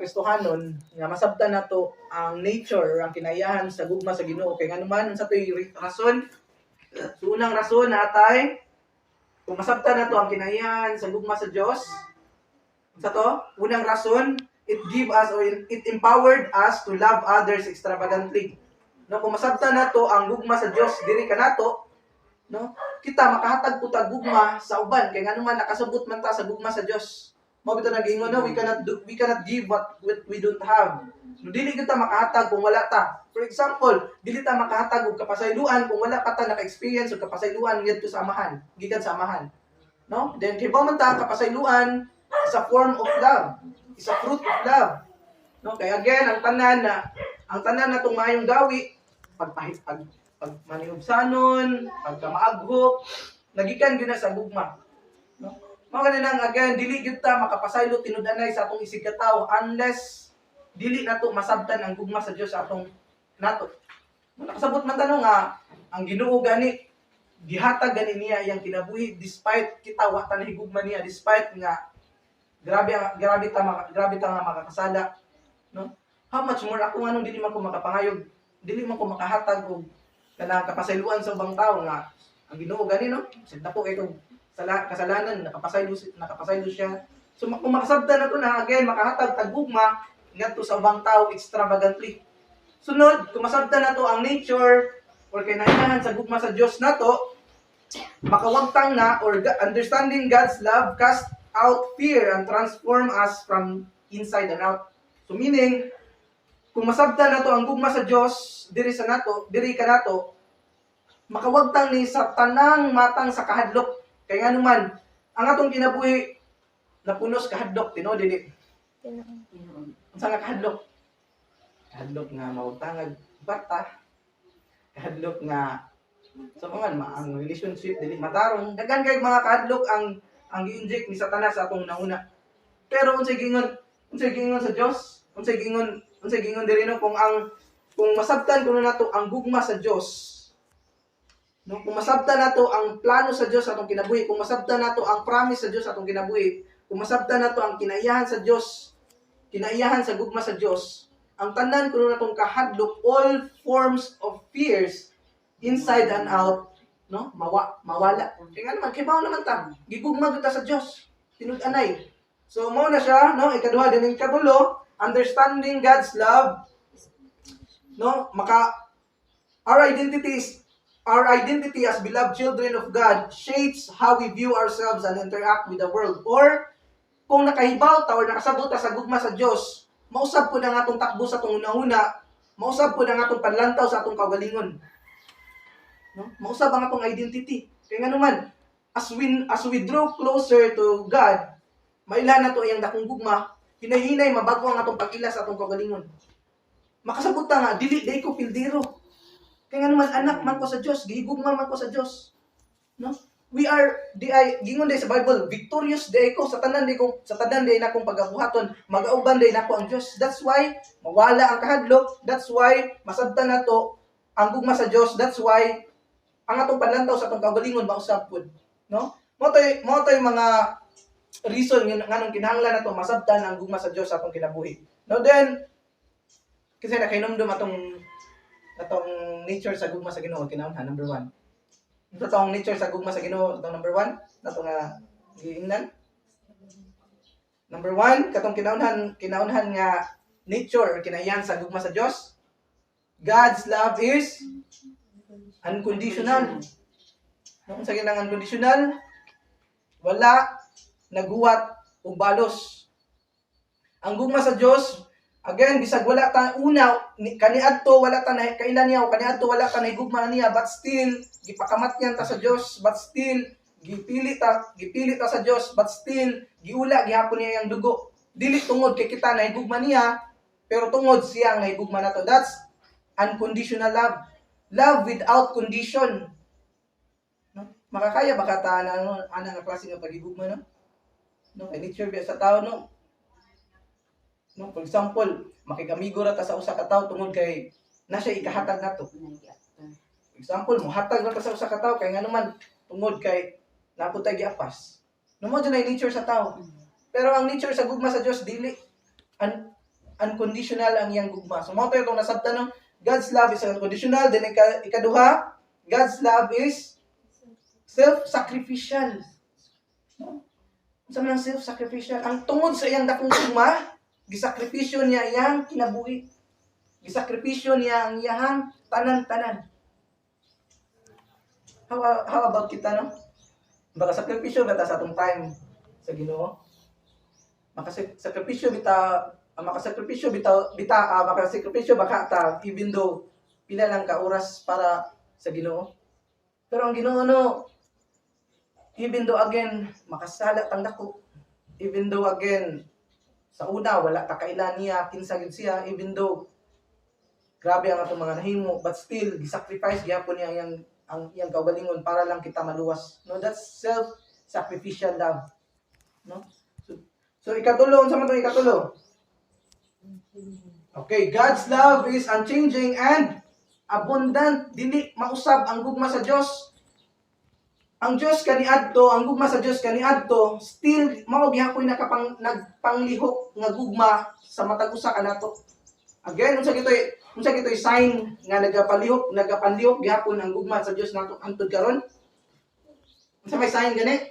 Kristohanon nga masabtan nato ang nature, ang kinayahan sa gugma sa Ginoo kay nganuman sa toy rason. So unang rason natay kung masabtan nato ang kinayahan sa gugma sa Dios. Sa to, unang rason, it give us or it empowered us to love others extravagantly. No, kung masabtan nato ang gugma sa Dios diri kanato, no? Kita makahatag pud tag gugma sa uban kay nganuman nakasabot man ta sa gugma sa Dios. Mao bitaw nag-ingon na we cannot give what we don't have. No, dili kita makahatag kung wala ta. For example, dili ta makahatag og kapasayloan kung wala pa ta naka-experience og kapasayloan ngadto sa amahan, gikan sa amahan. No? Then hibaw man ta kapasayloan is a form of love. Is a fruit of love. No? Kaya again, ang tanan natong maayong gawi, pag manihubsanon, pagkamaaghop, nagikan gyud na sa gugma. No? Mao kanang again dili gyud ta makapasaylo tinud-anay sa atong isig ka tawo unless dili nato masabtan ang gugma sa Dios sa atong nato. Nakasabot man tanong nga ang Ginoo gani gihatag gani niya iyang kinabuhi despite kita wa ta nahigugma niya, despite nga grabe ta nga makakasala, no? How much more ako anong dili man ko makapangayog, dili man ko makahatag og kanang kapasayloan sa ubang tawo nga ang Ginoo gani, no? Sigda po kay kung kasalanan nakapasaylo siya. So kung makasabtan na to na again makahatag tag gugma ngadto sa ubang tawo extravagantly. Sunod, kung masabtan na to ang nature or kinayahan sa gugma sa Dios nato, makawagtang na or understanding God's love cast out fear and transform us from inside and out. So meaning, kung masabtan na to ang gugma sa Dios diri ka nato, makawagtang ni sa tanang matang sa kahadlok. Kaya nga naman, ang atong kinabuhi napunos kahadlok, tino dili. Unsa nga kahadlok? Kahadlok nga mautangag bata. Kahadlok nga sa mga ang relationship dili matarong. Daghan kay mga kahadlok ang gi-inject ni Satanas sa atong nauna. Pero unsay gingon sa Dios? Unsay gingon diri no kung masabtan kuno nato ang gugma sa Dios. No, kung masabtan nato ang plano sa Dios sa atong kinabuhi, kung masabtan nato ang promise sa Dios sa atong kinabuhi, kung masabtan nato ang kinaiyahan sa Dios, kinaiyahan sa gugma sa Dios, ang tanan kuno natong kahadlok, all forms of fears inside and out, no? Mawala. Kaya nga naman kibaw naman ta, gigugma gyud ta sa Dios. Tinud-anay. So mao na siya, no? Ikaduha din ikadulo, understanding God's love, no? Our identity as beloved children of God shapes how we view ourselves and interact with the world. Or, kung nakahibaw ta or nakasabot ta sa gugma sa Dios, mausab po na nga itong takbo sa itong una-una, mausab po na nga itong panlantaw sa atong kaugalingon. No? Mausab ang atong identity. Kaya nga naman, as we draw closer to God, mailan na ito iyang dakong gugma, hinahinay mabago ang atong pag-ila sa atong kaugalingon. Makasabot ta nga, dili day ko pildiro. Kaya nga naman, anak man ko sa Diyos, gihigugma man ko sa Diyos. No? We are, gingon day sa Bible, victorious day ko, sa tanan day na akong pagabuhaton, mag-auban day na ako ang Diyos. That's why, mawala ang kahadlok, that's why, masabtan na to, ang gugma sa Diyos, that's why, ang atong panlantaw sa atong kaugalingon, mausap po. No? Mo tayo mga reason nga nung kinahanglan na to, masabtan ang gugma sa Diyos sa atong kinabuhi. No, then, kasi nakainomdom atong nature sa gugma sa Ginoo kinahanglan number 1. Itong nature sa gugma sa Ginoo itong number 1 nato nga giingnan. Number 1 katong kinahanglan nga nature or kinayan sa gugma sa Dios. God's love is unconditional. Kung sa ginang unconditional, wala naghuwat og balos. Ang gugma sa Dios, again, bisag wala ta una, kaniadto wala ta na kailan niya o kaniadto wala ta na higugma niya, but still gipakamatyan ta sa Dios, but still gipili ta sa Dios, but still giula gihapon niya yang dugo. Dili tungod kay kita na higugma niya, pero tungod siya ang nahigugma nato. That's unconditional love. Love without condition. No? Makakaya ba ka ta na ana nga klase nga paghigugma, no? No, kay nature biya sa tao, no? No, for example, makigamigo ra ta sa usa ka tawo tungod kay na siya ikahatag nato. For example, mohatag ra ta sa usa ka tawo kay nga naman tungod kay naputay giapas. No mo dyan ay nature sa tao. Pero ang nature sa gugma sa Dios dili unconditional ang iyang gugma. So mo itong nasabtan no, God's love is unconditional. Then ikaduha, God's love is self-sacrificial. No? Sa man self-sacrificial, ang tungod sa iyang dakong gugma, gisakripisyo niya iyang kinabuhi. Gisakripisyo niya ang iyang tanan-tanan. How about kita, no? Baka sakripisyo bata sa atong time sa Ginoo. Makasakripisyo baka ta even though pila lang ka oras para sa Ginoo. Pero ang Ginoo no, even though again makasala tang dako, even though again sa una wala ta kailan niya kinsa gid siya, even though grabe ang atong mga nahimo, but still gisacrifice gyapon niya ang iyang kaugalingon para lang kita maluwas. No, that's self-sacrificial love. No? So ikatulo, unsa man to ikatulo? Okay, God's love is unchanging and abundant. Dili mausab ang gugma sa Dios. Ang Dios kaniadto, ang gugma sa Dios kaniadto, still mao gihapon nagpanglihok nga gugma sa matag usa kanato. Again, unsa gitoy sign nga nagapanlihok gihapon ang gugma sa Dios nato antud karon? Unsa may sign gani?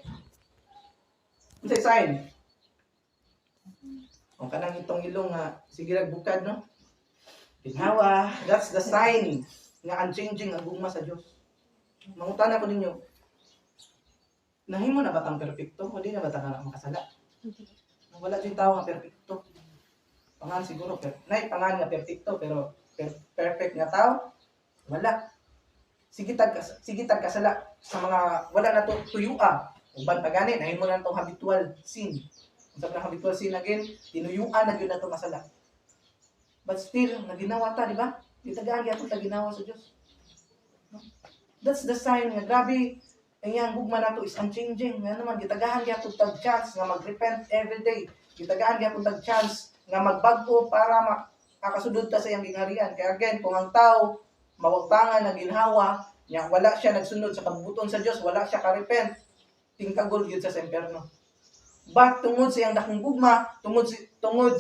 Unsa sign? O kanang itong ilong nga sige ra bukad no. Ginawa, that's the sign nga unchanging ang gugma sa Dios. Mangutana ko ninyo. Nahimo na ba tang perpekto o di na ba ta makasala? Wala jud tawo nga perpekto. Pangan siguro pangan nga perpekto pero perfect nga tao wala. Sige tag kasala sa mga wala na to tuyua. Uban pa gani nahimo na tong habitual sin. Unsa na habitual sin again, tinuyuan na gyud na to masala. But still naginawa ta, di ba? Gitagaan gyapon ta ginawa sa Dios. No? That's the sign nga grabe ang iyang gugma nato is unchanging. Nga naman gitagahan gyapon tag chance nga mag-repent every day. Gitagaan gyapon tag chance nga magbag-o para makasudod ta sa iyang gingharian. Kaya again, kung ang tao mawagtangan na ginhawa, nya wala siya nagsunod sa kabubuton sa Dios, wala siya ka-repent, tingkagol gyud sa impierno. But tungod sa iyang dakong gugma, tungod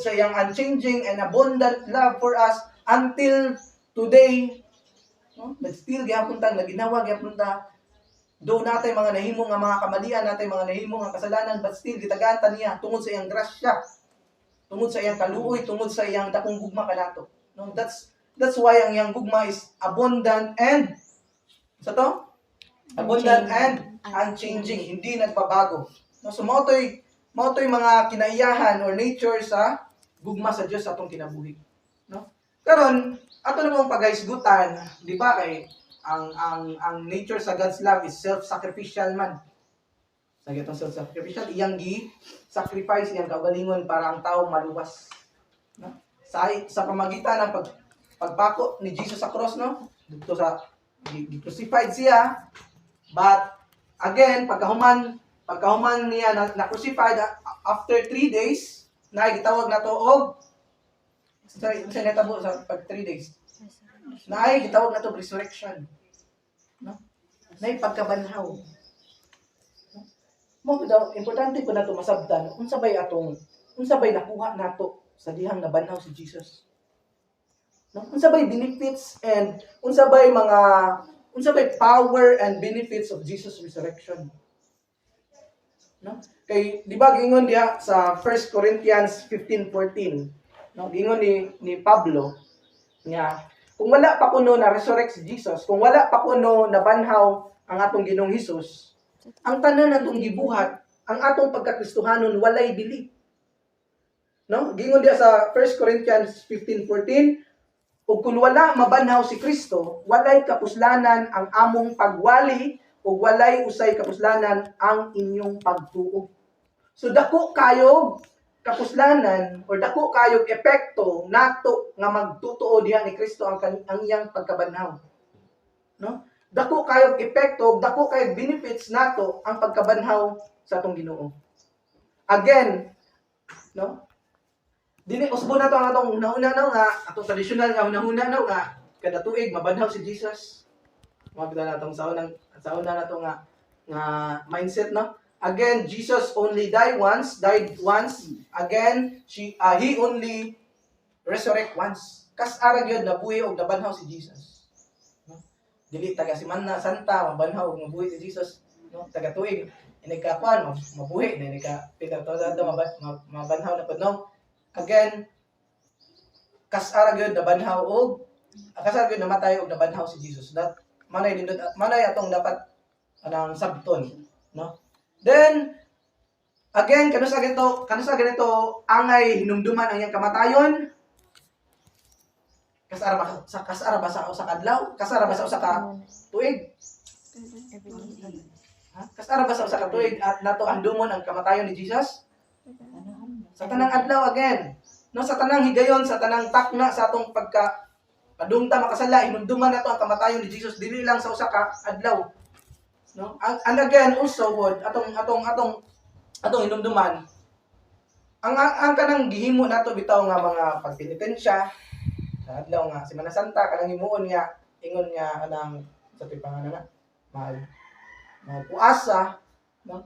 sa iyang unchanging and abundant love for us until today, no? Still gyapon ta naginawa gyapon ta. Do natay mga nahimo nga mga kamalian, natay mga nahimo nga kasalanan, but still gitagaan ta niya tungod sa iyang grasya. Tungod sa iyang kaluoy, tungod sa iyang dakong gugma kanato. No, that's why ang iyang gugma is abundant and sa to? Abundant and unchanging, hindi nagbabago. No, so mao toy mga kinaiyahan or nature sa gugma sa Dios sa atong kinabuhi. No? Karon, ato namang pagahisgutan, di ba kay ang nature sa God's love is self-sacrificial man. Sa gatong self-sacrificial, iyang sacrifice iyang kaugalingon para ang tao maluwas. No? Sa pamagitan ng pagpako ni Jesus sa cross, no? Dito sa crucified siya, but again, pagkahuman niya na crucified after 3 days, na gitawag na to og sa natabo sa pag 3 days. Na gitawag na to resurrection. No? Na pagkabanhaw. Mo daw importante po nato masabtan unsa bay nakuha nato sa dihang nabanhaw si Jesus. No? Unsa bay benefits and unsa bay power and benefits of Jesus resurrection. No? Kay di ba gingon diha sa 1 Corinthians 15:14, no? Gingon ni Pablo nga kung wala pa kuno na resurrect si Jesus, kung wala pa kuno nabanhaw ang atong Ginoong Hesus, ang tanan natong gibuhat, ang atong pagkakristohanon walay bili. No? Gingon diha sa 1 Corinthians 15:14, ug kung wala mabanhaw si Kristo, walay kapuslanan ang among pagwali ug walay usay kapuslanan ang inyong pagtuo. So dako kayo kapuslanan or dako kayo epekto nato nga magtutuo diha ni Kristo ang iyang pagkabanhaw. No? Dako kayo epekto, dako kayo benefits nato ang pagkabanhaw sa atong Ginoo. Again, no? Dili usbo na to ang atong una nga atong traditional nga una nga kada tuig mabanhaw si Jesus. Mabita na itong sa una na itong nga mindset, no? Again, Jesus only died once. Again, He only resurrect once. Kas ara gyud nabuhi og nabanhaw si Jesus. No? Dili taga Semana Santa mabanhaw og mabuhi si Jesus, no? Taga tuig inigkakuan mabuhi na inika pila to mabanhaw na pud, no? Again, kas ara gyud nabanhaw og kas ara gyud namatay og nabanhaw si Jesus. That manay atong dapat anang sabton, no? Then again, kanus sa ganito angay hinumduman ang iyang kamatayon. Kasara ba sa usa ka adlaw? Kasara ba sa usa ka tuig? Ha? Kasara ba sa usa ka tuig at nato andumon ang kamatayon ni Jesus? Sa tanang adlaw again. No, sa tanang higayon, sa tanang takna sa atong padungta makasala, hinumduman nato ang kamatayon ni Jesus dili lang sa usa ka adlaw. No? And again also would atong hinumduman ang kanang gihimo nato bitaw nga mga pagpenitensya sa adlaw nga Semana Santa, kanang himuon nga ingon nga anang sa pangalan na magpuasa, no?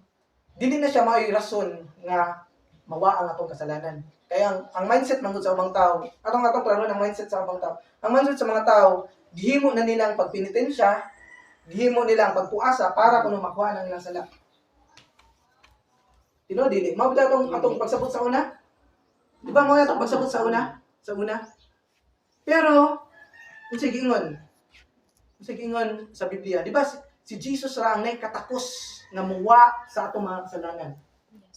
Dili na siya mao'y rason nga mawa ang atong kasalanan. Kaya ang mindset man sa ubang tao, atong klaro ng mindset sa ubang tao. Ang mindset sa mga tao, gihimo na nila ang pagpenitensya, gihimo nila ang pagpuasa para kuno makuha ng ilang sala. Dili. Mao ba atong pagsabot sa una? Di ba mo atong pagsabot sa una? Sa una. Pero unsay giingon sa Biblia, di ba si Jesus ra ang katakos nga muwa sa atong mga kasalanan.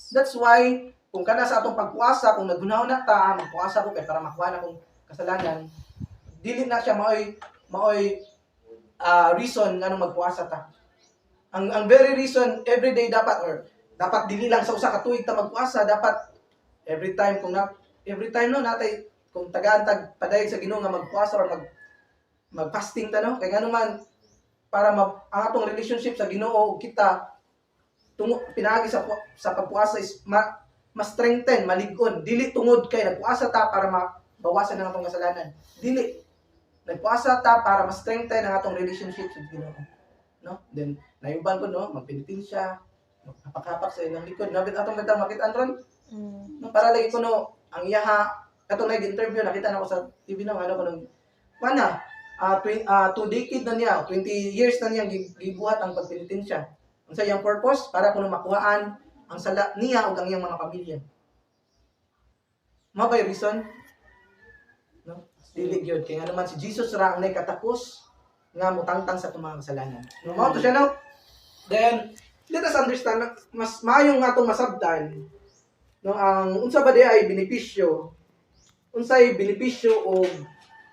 That's why kung kana sa atong pagpuasa, kung naghunaw na ta, magpuasa ko kay para makuha na kong kasalanan, dili na siya maoy reason nga nung magpuasa ta. Ang very reason everyday dapat dili lang sa usa ka tuig ta magpuasa, dapat every time no natay kung tagaan-tag padayag sa Ginoo nga magpuasa or mag-fasting ta, no? Kay ngano man para ang atong relationship sa Ginoo ug kita pinaagi sa pagpuasa is ma-strengthen, malig-on. Dili tungod kay nagpuasa ta para mabawasan ang atong kasalanan. Dili. Nagpuasa ta para ma-strengthen ang atong relationship sa Ginoo. No? Then nayuban ko, no, magpenitensya, maghapak-hapak sa ilang likod. Nabit atong makita ron. No, para lagi ko, no, ang iyaha atong nag-interview, nakita na ko sa TV na ano ko nung 2 decade na niya, 20 years na niya gibuhat ang pagpenitensya. Ang sa iyang purpose para kuno makuhaan ang sala niya ug ang iyang mga pamilya. Mao ba yung reason? No? Dili gyud kay nga naman si Jesus ra ang nakatapos nga mutangtang sa atong mga kasalanan. No, mao to siya, no? Then let us understand mas maayong nga atong masabtan, no, ang unsa ba di ay benepisyo, unsay benepisyo o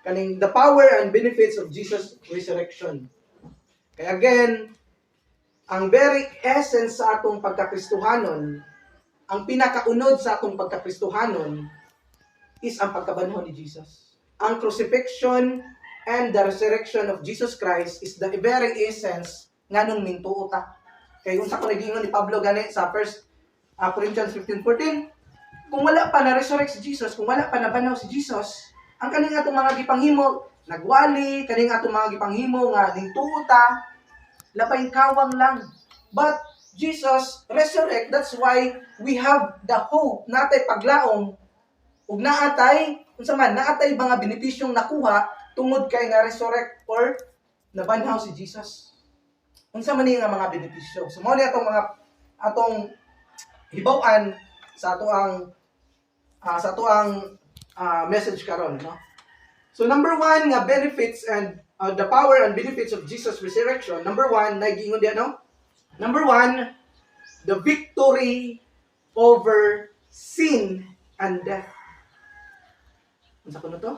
kaning the power and benefits of Jesus resurrection. Kaya again, ang very essence sa atong pagkakristohanon, ang pinakaunod sa atong pagkakristohanon is ang pagkabanhon ni Jesus. Ang crucifixion and the resurrection of Jesus Christ is the very essence nganong mintuo ta. Kay unsa ko nagingon ni Pablo gani sa 1 Corinthians 15:14, kung wala pa na resurrect si Jesus, kung wala pa nabanhaw si Jesus, ang kaning atong mga gipanghimo nagwali, kaning atong mga gipanghimo nga ningtuo ta, labay kawang lang. But Jesus resurrect, that's why we have the hope natay paglaom ug naatay mga benepisyong nakuha tungod kay nga resurrect or nabanhaw si Jesus. Unsa man nga mga benepisyo? So mao ni atong hibaw-an sa ato ang message karon, no? So number 1 nga benefits and the power and benefits of Jesus resurrection. Number 1, nagiingon diyan, no? Number 1, the victory over sin and death. Unsa kuno to?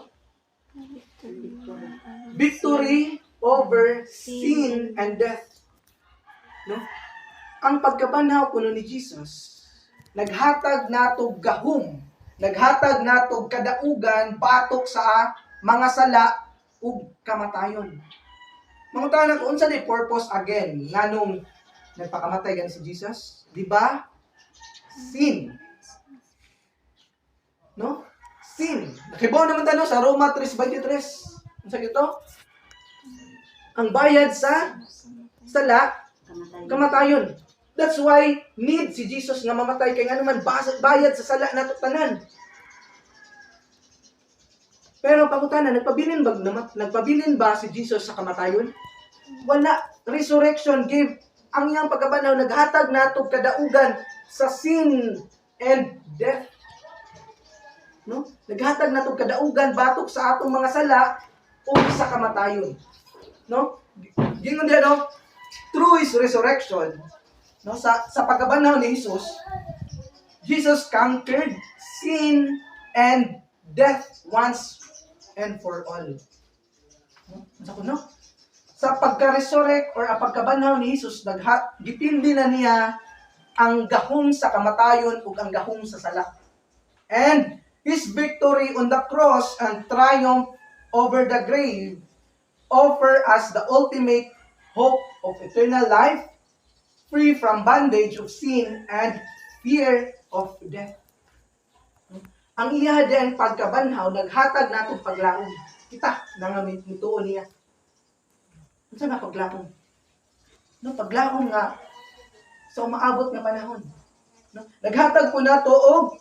Victory over sin and death. No? Ang pagkabanhaw kuno ni Jesus, naghatag nato gahom, naghatag nato kadaugan batok sa mga sala ug kamatayon. Mangutana ko unsa ni purpose again nganong nagpakamatay gan si Jesus? Di ba? Sin. No? Sin. Nakibaw naman tayo sa Roma 3:23. Unsa gito? Ang bayad sa sala, kamatayon. That's why need si Jesus nga mamatay kay nga naman bayad sa sala nato tanan. Pero pangutana, nagpabilin ba si Jesus sa kamatayon? Wala. Resurrection gave ang iyang pagkabanaw, naghatag nato kadaugan sa sin and death. No? Naghatag nato kadaugan batok sa atong mga sala o sa kamatayon. No? Gingon diha no, through his resurrection, no, sa pagkabanaw ni Jesus, Jesus conquered sin and death once and for all. No? Sa pagka-resurrect or ang pagkabanaw ni Jesus, gipindi na niya ang gahom sa kamatayon ug ang gahom sa sala. And his victory on the cross and triumph over the grave offer us the ultimate hope of eternal life, free from bondage of sin and fear of death. Ang iya din pagkabanhaw, naghatag natong paglaom. Kita, nangamituon niya. Ano na paglaom? No, paglaom nga sa umaabot nga panahon. No? Naghatag po nato og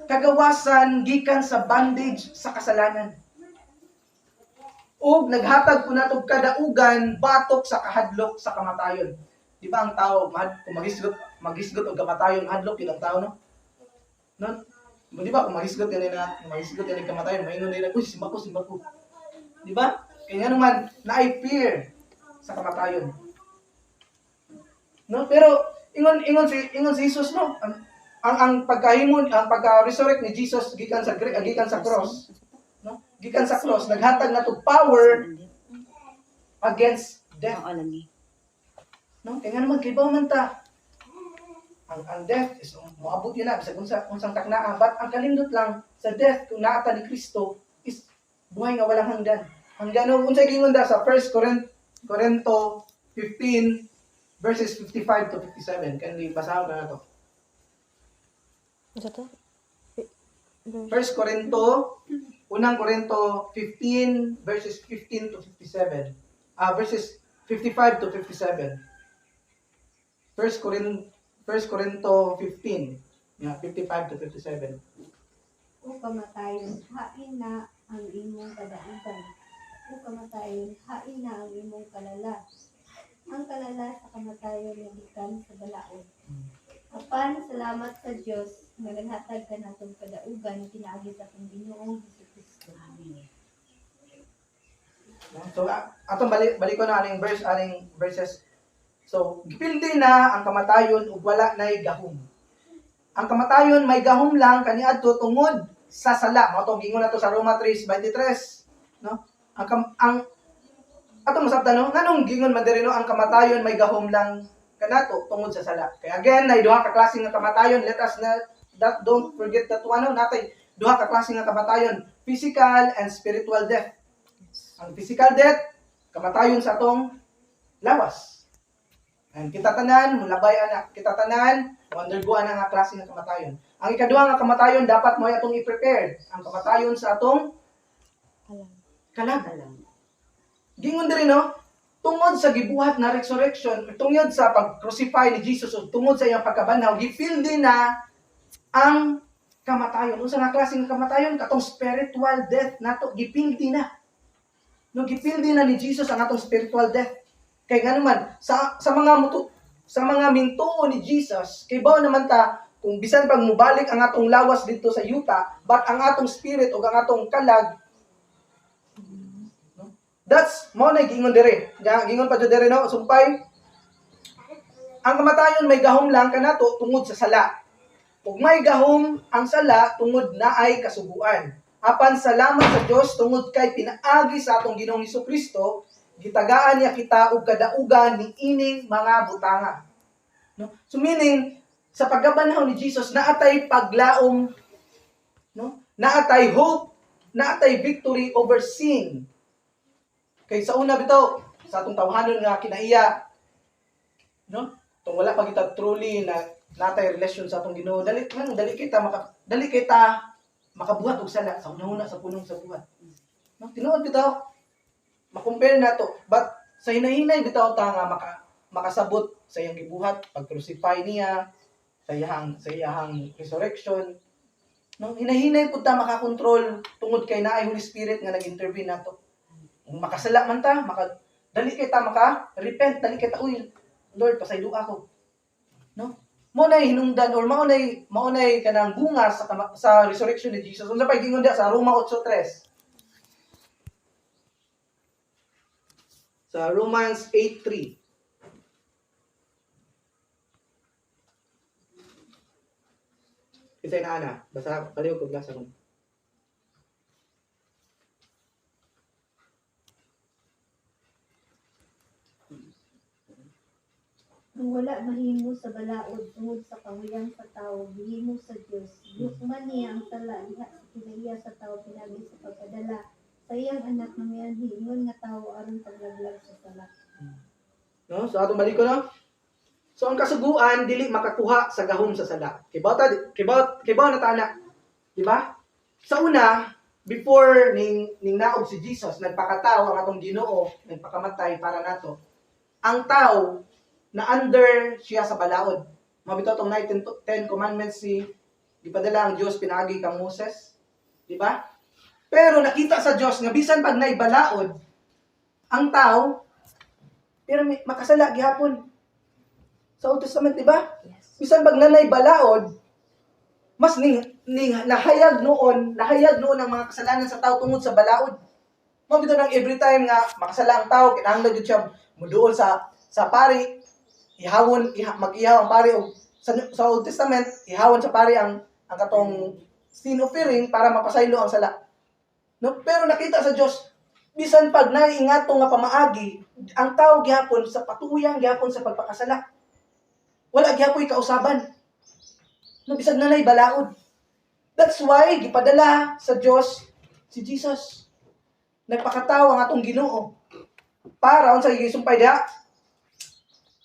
kagawasan gikan sa bondage sa kasalanan. O naghatag po nato kadaugan batok sa kahadlok sa kamatayon. Di ba ang tao, kung magisgot og kamatayon, hadlok yun ang tao, no? No? Di ba, kung magisgot yan ang kamatayon, maingon nila, uy, simba ko. Di ba? Kaya naman, na-fear sa kamatayon. No? Pero, ingon si Jesus, no? Ang pagka-resurrect ni Jesus gikan sa cross, no? Gikan sa cross, naghatag na to power against death. No? Kaya naman, kibaw man ta. Ang death is moabot yun na sa unsang taknaa. But ang kalindot lang sa death kung naata ni Kristo is buhay nga walang hanggan. Hanggan unsay gingon da sa 1 Corinto 15 verses 55 to 57. Kanang basahan na to. Ano to? 1 Corinto 15 verses 15 to 57. Verses 55 to 57. 1 Corinto 15, 55 to 57. O kamatayon, hain na ang imong kadaugan. O kamatayon, hain na ang imong kalala. Ang kalala sa kamatayon na gikan sa balaod. Apan salamat sa Dios nga naghatag ka natong kadaugan pinaagi sa atong Ginoong Hesus-Kristo. So atong balik ko na aning verses. So, gipildi na ang kamatayon ug wala nay gahom. Ang kamatayon may gahom lang kaniadto tungod sa sala. Mao tong gingon nato sa Roma 3:23, no? Ang atong masabtan no, nganong gingon man diri no ang kamatayon may gahom lang kanato tungod sa sala. Kaya again, nay duha ka klase nga kamatayon. Let us don't forget that one no, natay duha ka klase nga kamatayon, physical and spiritual death. Ang physical death, kamatayon sa atong lawas. And kita tanan, mulabay anak, kita tanan, undergo ana nga klase nga kamatayon. Ang ikaduha nga kamatayon dapat mo atong i-prepare. Ang kamatayon sa atong kalag. Gingon diri no, tungod sa gibuhat na resurrection, tungod sa pag-crucify ni Jesus ug tungod sa iyang pagkabanhaw, gifil din na ang kamatayon. Unsa nga klase nga kamatayon? Katong spiritual death nato gipildi na. No, gipildi na ni Jesus ang atong spiritual death. Kay nga naman, sa mga mintuo ni Jesus, kay bao naman ta, kung bisan pag mubalik ang atong lawas dito sa yuta, but ang atong spirit o ang atong kalag, no? That's, mo na gingon dire. Gingon pa dire no, sumpay, ang kamatayon may gahom lang kanato tungod sa sala. Ug may gahom ang sala tungod na ay kasuguan. Apan salamat sa Dios tungod kay pinaagi sa atong Ginoong Hesus-Kristo, gitagaan niya kita og kadaugan ni ining mga butanga. No? So meaning sa pagkabanhaw ni Jesus naatay paglaom, no? Naatay hope, naatay victory over sin. Kay sa una bitaw sa atong tawhanon nga kinaiya, no? Tung wala pa kita truly na natay relasyon sa atong Ginoo, dali kita makabuhat og sala sa una sa punong sa buhat. No? Tinuod bitaw ma-compare na to. But sa hinahinay bitaw ta nga makasabot sa iyang gibuhat, pag-crucify niya, sa iyang resurrection. No, hinahinay pud ta makakontrol tungod kay naay Holy Spirit nga nag-intervene nato. Kung makasala man ta, dali kay ta maka-repent, dali kay ta, uy, Lord, pasaylo ako. No? Mao nay hinungdan or mao nay kanang bunga sa resurrection ni Jesus. Unsa pa gingon dia sa Roma 8:3? Sa Romans 8:3. Kita na ana, basa paliw ko basa ko. Kung wala mahimo sa balaod tungod sa kahuyan sa tao, gihimo sa Dios. Yukman niya ang sala diha sa kinaiya sa tao pinagi sa pagpadala sa iyang anak na mianhi ingon nga tao aron paglaglag sa sala. No? So atong balik ko no. So ang kasuguan dili makakuha sa gahom sa sala. Kibaw na tana. Di ba? Sa una, before ning naog si Jesus, nagpakatao ang atong Ginoo, nagpakamatay para nato. Ang tao na under siya sa balaod. Mabito tong 10 commandments si gipadala ang Dios pinagi kang Moses, di ba? Pero nakita sa Dios nga bisan pag naibalaod ang tao, pero makasala gihapon. Sa Old Testament, di ba? Bisan pag nanay balaod, mas nahayag noon ang mga kasalanan sa tao tungod sa balaod. Mabito nang every time nga makasala ang tao, kinahanglan gyud siya muduol sa pari, mag-ihaw ang pari og sa Old Testament, ihawon sa pari ang katong sin offering para mapasaylo ang sala. No, pero nakita sa Dios bisan pag naiingato nga pamaagi, ang tao gihapon sa patuyang gihapon sa pagpakasala. Wala gihapon kausaban. No, bisan nanay balaod. That's why gipadala sa Dios si Jesus. Nagpakatao ang atong Ginoo para unsa gisumpay diha?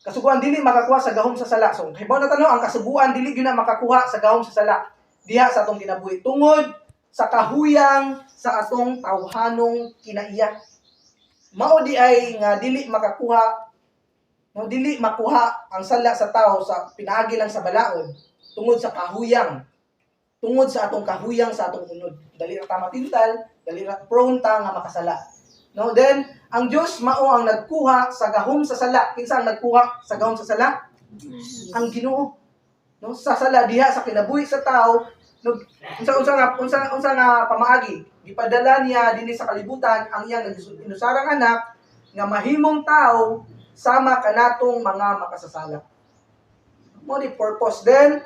Kasuguan dili makakuha sa gahom sa sala. So, hibaw na tanong, ang kasuguan dili gyud na makakuha sa gahom sa sala diha sa atong kinabuhi tungod sa kahuyang sa atong tawhanong kinaiya. Mao di ay nga dili makakuha, no, dili makuha ang sala sa tao sa pinaagi lang sa balaod tungod sa kahuyang. Tungod sa atong kahuyang sa atong unod. Dali ra ta matintal, dali ra prone ta nga makasala. No, then ang Dios mao ang nagkuha sa gahom sa sala. Kinsa ang nagkuha sa gahom sa sala? Ang Ginoo. No, sa sala diha sa kinabuhi sa tao, no, unsa nga pamaagi, gipadala niya dinhi sa kalibutan ang iyang inusarang anak nga mahimong tao sama kanatong mga makasasala. Mo di purpose then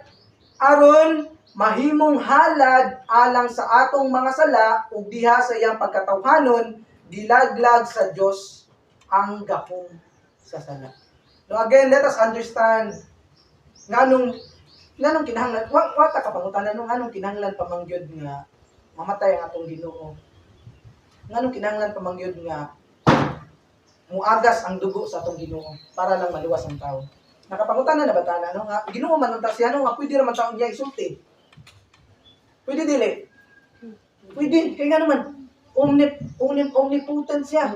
aron mahimong halad alang sa atong mga sala ug diha sa iyang pagkatawhanon dilaglag sa Dios ang gahom sa sala. No, again, let us understand nganong kinahanglan wa ta kapangutanan nganong kinahanglan pamangyod nga mamatay ang atong Ginoo. Nganong kinahanglan pamangyod nga muagas ang dugo sa atong Ginoo para lang maluwas ang tao. Nakapangutanan na ba ta no nga Ginoo man unta siya no nga pwede ra man taon niya isulti. Pwede dili. Pwede kay nga naman omnipotent siya.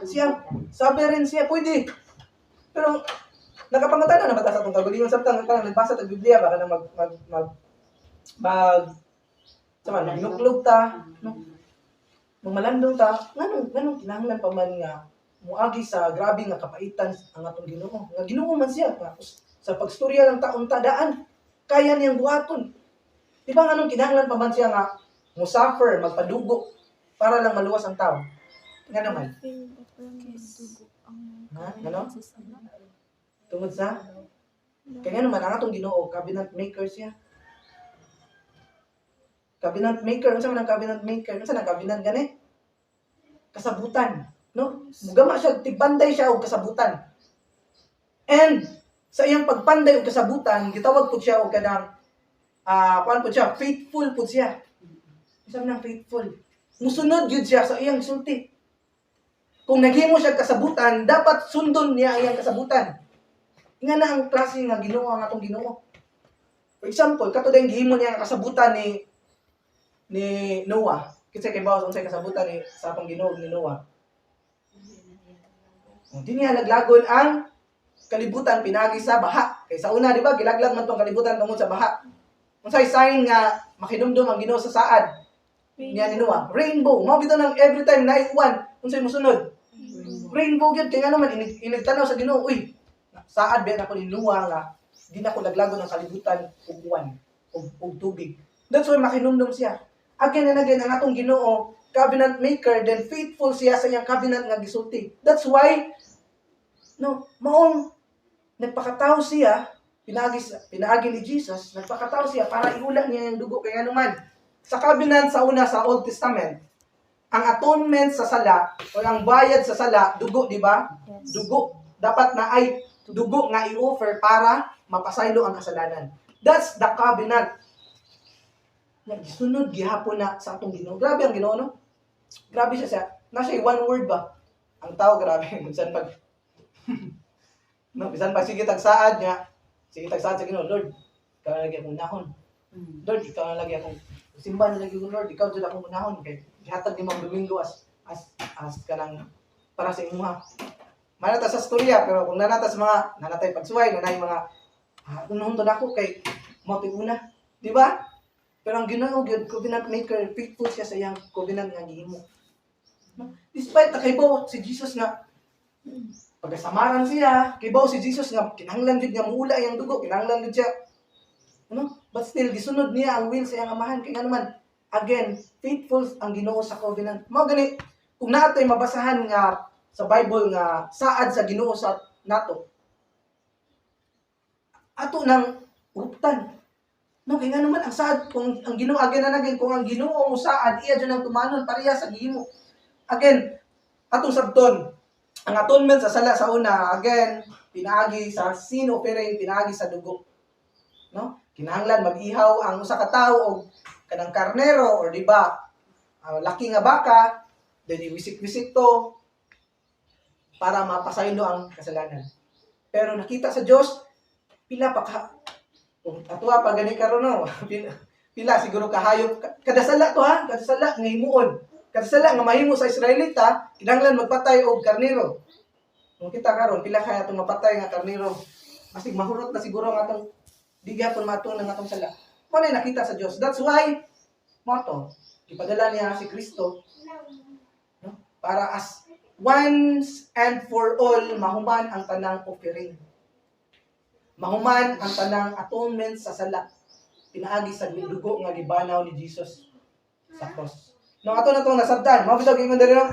Sabi rin siya, pwede. Pero, nakapangutanan na ba ta sa itong kagalingon? Samtang nagbasa ng Biblia, baka na ginuklog ta, no? Malandong ta, ganun, kinahanglan pa man nga, muagi sa grabe nga kapaitan ang atong Ginoo. Nga Ginoo man siya, sa pagstorya ng taon tadaan, kaya niyang buhaton. Di ba ganun, kinahanglan pa man siya nga, musuffer, magpadugo, para lang maluwas ang tao. Nga naman. Ha? Ano? Tungod sa? Kaya naman, ang atong Ginoo, cabinet maker siya. Cabinet maker. Ano sa man ang cabinet maker? Ano sa ang cabinet gani? Kasabutan. No? Mugama siya, tigpanday siya o kasabutan. And, sa iyang pagpanday o kasabutan, gitawag po siya o kanang, kuan po siya, faithful po siya. Isa man ang faithful. Musunod yun siya sa iyang sulti. Kung naghimo siya kasabutan, dapat sundon niya ang iyang kasabutan. Nga na ang klase nga Ginoo ang atong Ginoo. For example, katong ang gihimo niya ang kasabutan ni Noah. Kinsa kay bawas unsay kasabutan ni sa atong Ginoo ni Noah. Di niya naglagon ang kalibutan pinagi sa baha. Kay sa una, di ba, gilaglag man tong kalibutan tungod sa baha. Unsay sign nga makinumdum ang Ginoo sa saad niya ni Noah. Rainbow. Mao bitaw nang every time na uwan, unsay mosunod? Rainbow gyud kay ano man inigtanaw sa Ginoo, uy, saad biya nako ni Noah nga di na ko laglagon ang kalibutan ug uwan ug tubig. That's why makinumdum siya. Again and again ang atong Ginoo, covenant maker, then faithful siya sa iyang covenant nga gisulti. That's why maong nagpakatao siya, pinaagi ni Jesus, nagpakatao siya para iula niya yung dugo kay ano man. Sa covenant sa una sa Old Testament, ang atonement sa sala o ang bayad sa sala, dugo, di ba? Yes. Dugo. Dapat na ay dugo nga i-offer para mapasaylo ang kasalanan. That's the covenant. Nagsunod gihapon na sa atong Ginoo. Grabe ang Ginoo, no? Grabe siya. Nasa one word ba? Ang tao, grabe. Minsan pag no, bisan pag sige tagsaad niya, sige tagsaad sa Ginoo, Lord, ikaw na lagi akong unahon. Lord, ikaw na lagi akong simba na lagi ko, Lord, ikaw dyan akong unahon. Kaya ihatag ni Mang Domingo as kanang para sa imuha. Manata sa storya, pero kung nanata sa mga nanatay pagsuway, nanay mga unahon to na ako kay mati una. Di ba? Pero ang Ginoo, covenant maker, faithful siya sa iyang covenant nga gihimo. No? Despite nakaibaw si Jesus nga pagkasamaran siya, kibaw si Jesus nga kinahanglan gid nga muula iyang dugo, kinahanglan gid siya. Ano? But still gisunod niya ang will sa iyang amahan kay nga naman. Again, faithful ang Ginoo sa covenant. Mao gani kung naatoy mabasahan nga sa Bible nga saad sa Ginoo sa nato. Ato nang uptan. No, kaya nga naman ang saad kung ang Ginoo again na naging kung ang Ginoo mo saad iya jud ang tumanon pareha sa gihimo. Again, atong sabton ang atonement sa sala sa una, again, pinaagi sa sin offering, pinaagi sa dugo. No? Kinahanglan mag-ihaw ang usa ka tawo og kanang karnero or di ba? Laki nga baka, then iwisik-wisik to para mapasaylo ang kasalanan. Pero nakita sa Dios pila pa ka atwa pa gani karon no. Pila siguro kahayop kada sala to ha, kada sala nga himuon. Kada sala nga mahimo sa Israelita, kinahanglan magpatay og karnero. Kung kita karon pila kaya atong mapatay nga karnero. Masig mahurot na siguro ang atong di gyapon matong ng atong sala. Mo na nakita sa Dios. That's why mo to ipadala niya si Kristo no? Para as once and for all mahuman ang tanang offering. Mahuman ang tanang atonement sa sala. Pinaagi sa dugo nga gibanaw ni Jesus sa cross. Nung ato na itong nasabdan, mabitag ingon dali no?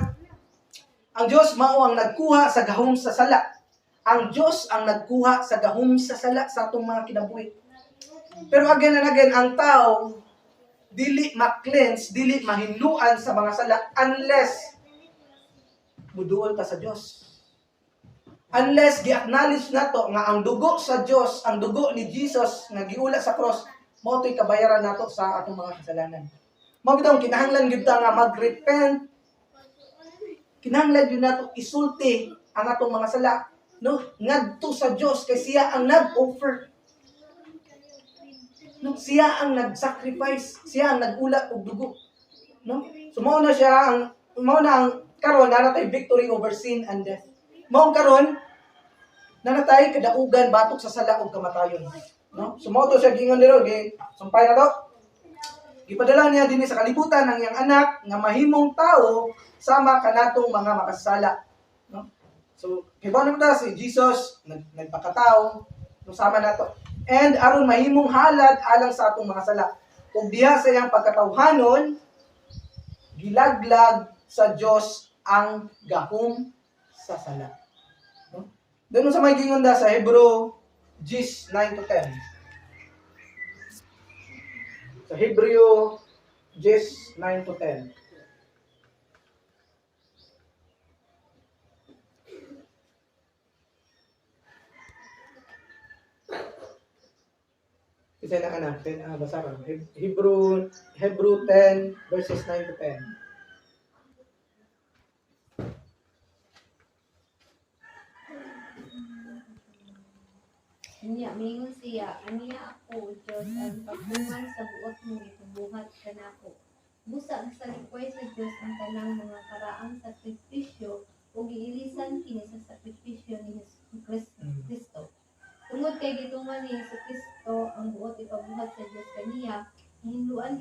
Ang Diyos mao ang nagkuha sa gahom sa sala. Ang Diyos ang nagkuha sa gahom sa sala sa atong mga kinabuhi. Pero again and again, ang tao dili ma-cleanse, dili mahinluan sa mga sala unless muduol ta sa Diyos. Unless gi-acknowledge nato nga ang dugo sa Dios, ang dugo ni Jesus nga giula sa cross, mao toy kabayaran nato sa atong mga kasalanan. Mao bitaw kinahanglan gyud ta nga mag-repent. Kinahanglan gyud nato isulti ang atong mga sala, no? Ngadto sa Dios kay siya ang nag-offer. No, siya ang nag-sacrifice, siya ang nag-ula og dugo, no? So mao na ang karon nanatay victory over sin and death. Mao karon nanatay kadaugan batok sa sala ug kamatayon, no? So mao to siya gingon diro gi sumpay na to. Gipadala niya dinhi sa kalibutan ang iyang anak nga mahimong tawo sama kanatong mga makasala, no? So kibaw naman ta si Jesus nagpakatao no sama nato. And aron mahimong halad alang sa atong mga sala. Ug diha sa iyang pagkatawhanon gilaglag sa Dios ang gahom sa sala. No? Doon sa may gingon da sa Hebreo 10:9 to 10. Sa Hebreo 10:9 to 10. Isa na ka na, basa ka. Hebrew 10 verses 9 to 10. Niya, mingon siya, aniya ako, Diyos, ang pagbuman sa buot mo, itubuhat ka na ako. Busa sa likway sa Diyos ang tanang mga karaang sakripisyo o giilisan kini sa sakripisyo ni Kristo. Tungod kay gitungan ni Kristo ang buot ipabuhat sa Diyos kaniya, hinluan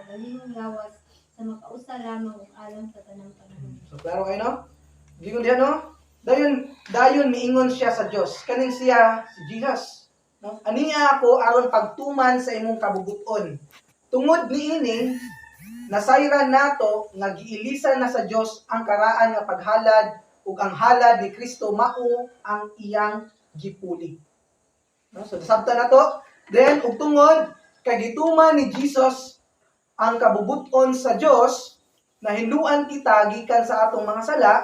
kaugalingong lawas sa makausa lamang ug alang sa tanang panahon. So, klaro kayo, no? Gingon diyan, no? Dayon miingon siya sa Dios. Kaning siya si Jesus. No? Aniya ako aron pagtuman sa imong kabubuton. Tungod niini, nasayran nato nga giilisan na sa Dios ang karaan nga paghalad ug ang halad ni Kristo mao ang iyang gipuli. No? So sabta na to. Then ug tungod kay gituman ni Jesus ang kabubuton sa Dios, nahinduan kita gikan sa atong mga sala,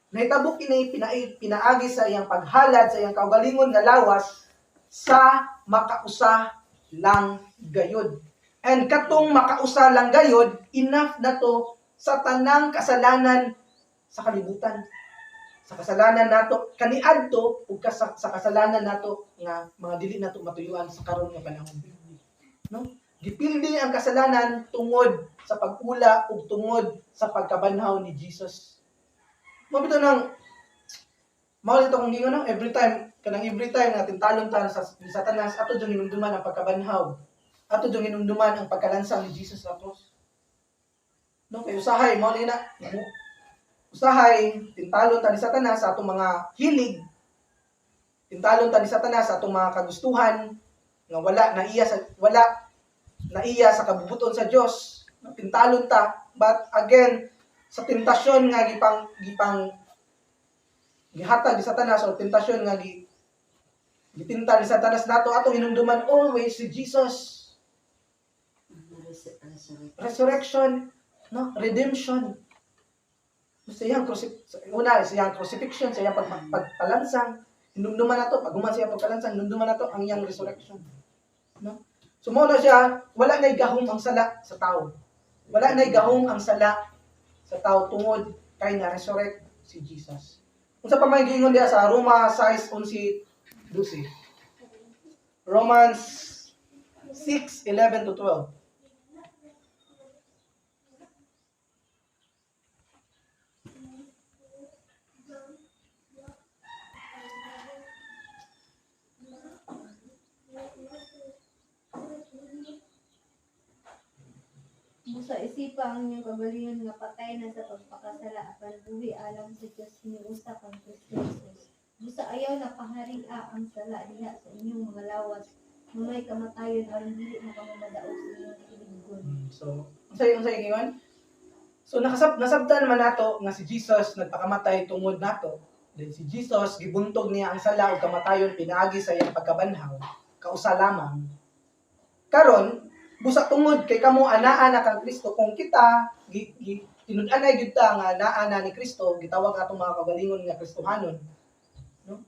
nahitabo kini pinaagi sa iyang paghalad sa iyang kaugalingon nga lawas sa makausa lang gayod. And katong makausa lang gayod, enough na to sa tanang kasalanan sa kalibutan. Sa kasalanan nato kaniadto ug sa kasalanan nato nga mga dili nato matuyuan sa karon nga panahon. No? Gipildi ang kasalanan tungod sa pag-ula ug tungod sa pagkabanhaw ni Jesus. Mabito nang mao dito kung gingon no, every time nga tintalon ta sa Satanas ato jung hinumduman ang pagkabanhaw. Ato jung hinumduman ang pagkalansang ni Jesus sa cross. No, kay usahay mao ni na. Usahay tintalon ta ni Satanas sa atong mga hilig. Tintalon ta ni Satanas sa atong mga kagustuhan nga wala na iya sa kabubuton sa Dios. Tintalon ta, but again sa tentasyon nga gipang gihatag ni Satanas o tentasyon nga gitintal ni Satanas nato atong hinumduman always si Jesus. Resurrection, no? Redemption. Sa iyang crucifixion, sa iyang pagpalansang, hinumduman nato pag human siya pagpalansang, hinumduman nato ang iyang resurrection. No? So mo na siya, wala nay gahom ang sala sa tao. Wala nay gahom ang sala sa tao tungod kay na-resurrect si Jesus. Unsa pa may giingon diha sa Roma 6:11-12. Romans 6:11-12. Busa isipa ang inyong kagalingon nga patay na sa pagpakasala apan buhi alam sa Dios hiniusa kang Kristo Jesus. Busa ayaw na paharia ang sala diha sa inyong mga lawas. May kamatayon aron dili makamadaog sa inyong kinigon. So, unsay ingon? So nasabtan man nato nga si Jesus nagpakamatay tungod nato. Then si Jesus gibuntog niya ang sala ug kamatayon pinaagi sa iyang pagkabanhaw. Kausa lamang. Karon busa tungod kay kamo anaa na kang Kristo kung kita tinud-anay gyud ta nga anaa na ni Kristo gitawag atong mga kaugalingon nga Kristohanon, no?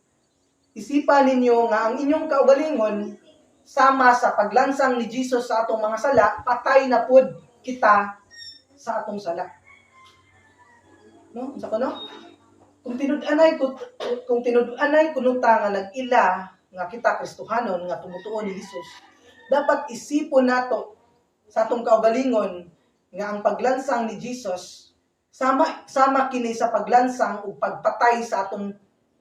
Isipan ninyo nga ang inyong kaugalingon sama sa paglansang ni Jesus sa atong mga sala, patay na pud kita sa atong sala. No? Unsa ko no? Kung tinud-anay kuno ta nga nag-ila nga kita Kristohanon nga tumutuo ni Jesus, dapat isipon nato sa atong kaugalingon nga ang paglansang ni Jesus sama kini sa paglansang ug pagpatay sa atong